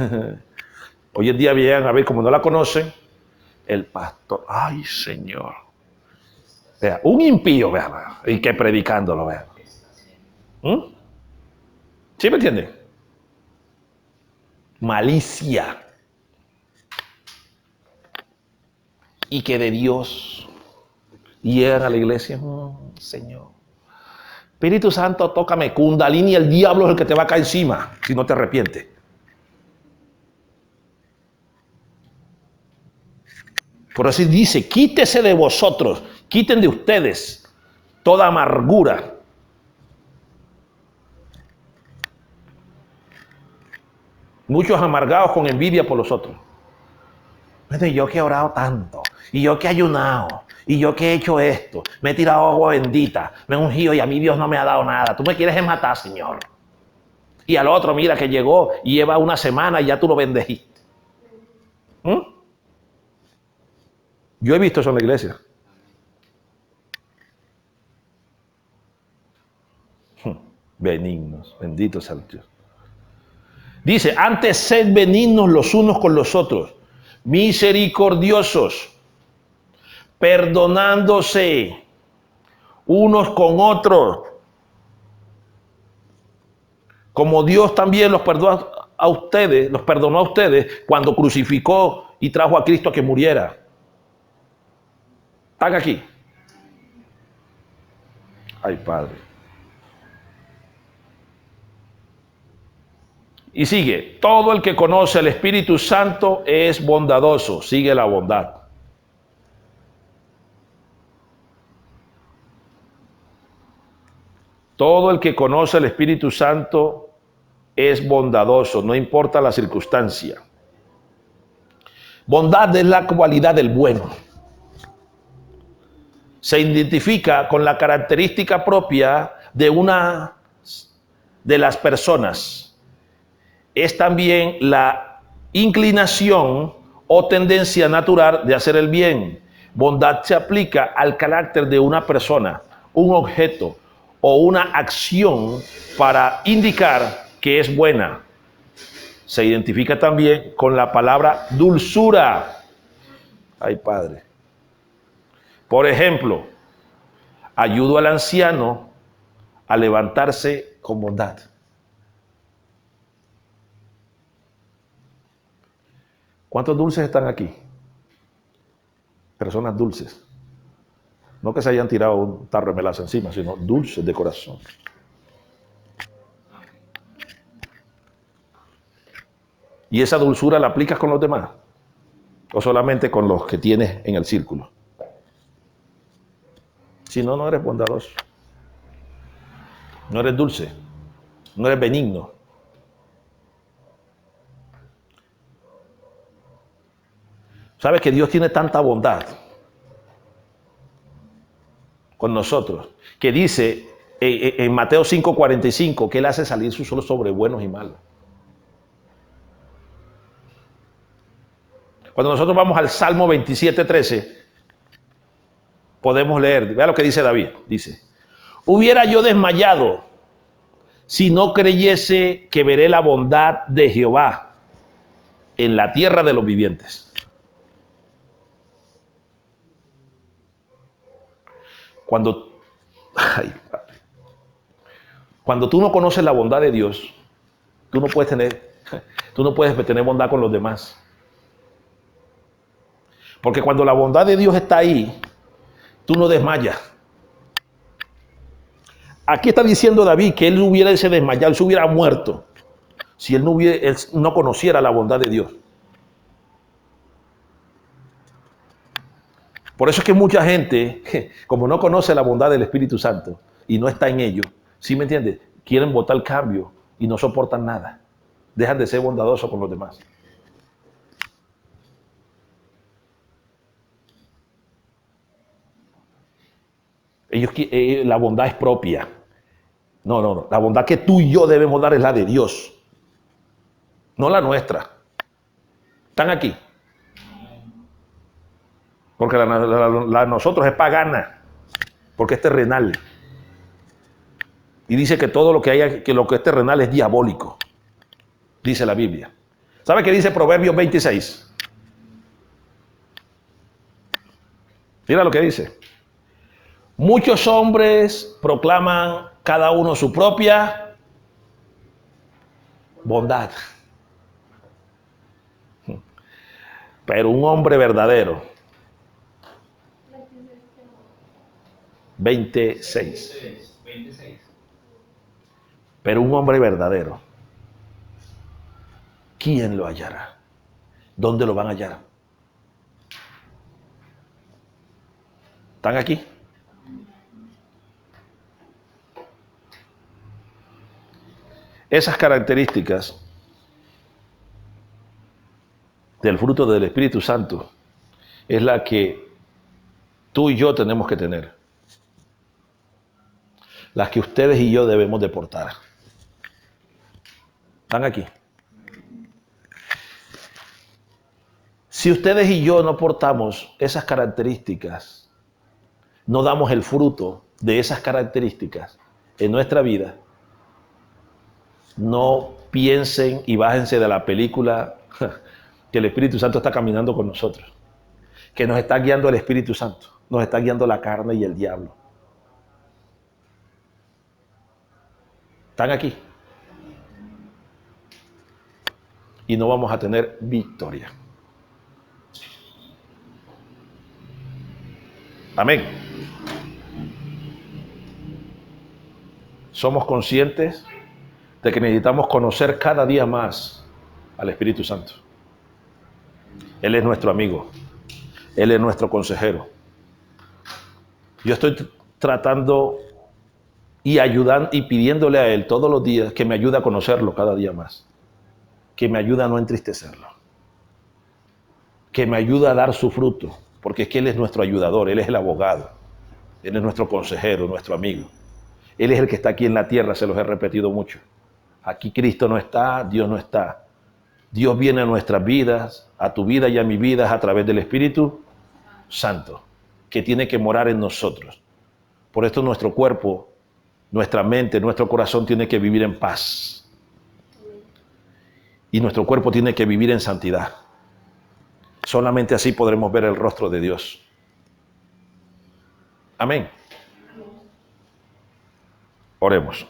Hoy en día vienen a ver, como no la conocen, el pastor. Ay, Señor. Vea, un impío, vea, y que predicándolo, vea. ¿Sí me entiende? malicia. Y que de Dios llegan a la iglesia, Señor. Espíritu Santo, tócame. Kundalini, el diablo es el que te va a caer encima si no te arrepientes. Por eso dice, quítese de vosotros, quiten de ustedes toda amargura. Muchos amargados con envidia por los otros. Y yo que he orado tanto, y yo que he ayunado, y yo que he hecho esto, me he tirado agua bendita, me he ungido y a mí Dios no me ha dado nada. Tú me quieres matar, Señor. Y al otro, mira que llegó y lleva una semana y ya tú lo bendeciste. Yo he visto eso en la iglesia. Benignos, bendito sea Dios. Dice, antes sed benignos los unos con los otros, misericordiosos, perdonándose unos con otros, como Dios también los perdonó a ustedes cuando crucificó y trajo a Cristo a que muriera. ¿Están aquí? Ay, Padre. Y sigue, todo el que conoce al Espíritu Santo es bondadoso, sigue la bondad. Todo el que conoce al Espíritu Santo es bondadoso, no importa la circunstancia. Bondad es la cualidad del bueno. Se identifica con la característica propia de una de las personas. Es también la inclinación o tendencia natural de hacer el bien. Bondad se aplica al carácter de una persona, un objeto o una acción para indicar que es buena. Se identifica también con la palabra dulzura. Ay, Padre. Por ejemplo, ayudo al anciano a levantarse con bondad. ¿Cuántos dulces están aquí? Personas dulces. No que se hayan tirado un tarro de melaza encima, sino dulces de corazón. ¿Y esa dulzura la aplicas con los demás? ¿O solamente con los que tienes en el círculo? Si no, no eres bondadoso. No eres dulce. No eres benigno. ¿Sabes que Dios tiene tanta bondad con nosotros? Que dice en Mateo 5:45 que Él hace salir su sol sobre buenos y malos. Cuando nosotros vamos al Salmo 27:13, podemos leer, vea lo que dice David, dice, hubiera yo desmayado si no creyese que veré la bondad de Jehová en la tierra de los vivientes. Cuando tú no conoces la bondad de Dios, tú no puedes tener bondad con los demás. Porque cuando la bondad de Dios está ahí, tú no desmayas. Aquí está diciendo David que él hubiese desmayado, él se hubiera muerto si él no conociera la bondad de Dios. Por eso es que mucha gente, como no conoce la bondad del Espíritu Santo y no está en ello, ¿sí me entiendes? Quieren votar el cambio y no soportan nada. Dejan de ser bondadosos con los demás. La bondad es propia. No. La bondad que tú y yo debemos dar es la de Dios, no la nuestra. ¿Están aquí? Porque la de nosotros es pagana, porque es terrenal. Y dice que todo lo que es terrenal es diabólico, dice la Biblia. ¿Sabe qué dice Proverbios 26? Mira lo que dice. Muchos hombres proclaman cada uno su propia bondad. Pero un hombre verdadero. 26. 26. Pero un hombre verdadero, ¿quién lo hallará? ¿Dónde lo van a hallar? ¿Están aquí? Esas características del fruto del Espíritu Santo es la que tú y yo tenemos que tener. Las que ustedes y yo debemos de portar. ¿Están aquí? Si ustedes y yo no portamos esas características, no damos el fruto de esas características en nuestra vida, no piensen y bájense de la película que el Espíritu Santo está caminando con nosotros, que nos está guiando el Espíritu Santo, nos está guiando la carne y el diablo. ¿Están aquí? Y no vamos a tener victoria. Amén. Somos conscientes de que necesitamos conocer cada día más al Espíritu Santo. Él es nuestro amigo. Él es nuestro consejero. Yo estoy tratando y ayudando y pidiéndole a Él todos los días que me ayude a conocerlo cada día más. Que me ayude a no entristecerlo. Que me ayude a dar su fruto. Porque es que Él es nuestro ayudador, Él es el abogado. Él es nuestro consejero, nuestro amigo. Él es el que está aquí en la tierra, se los he repetido mucho. Aquí Cristo no está, Dios no está. Dios viene a nuestras vidas, a tu vida y a mi vida a través del Espíritu Santo, que tiene que morar en nosotros. Por esto nuestro cuerpo, nuestra mente, nuestro corazón tiene que vivir en paz. Y nuestro cuerpo tiene que vivir en santidad. Solamente así podremos ver el rostro de Dios. Amén. Oremos.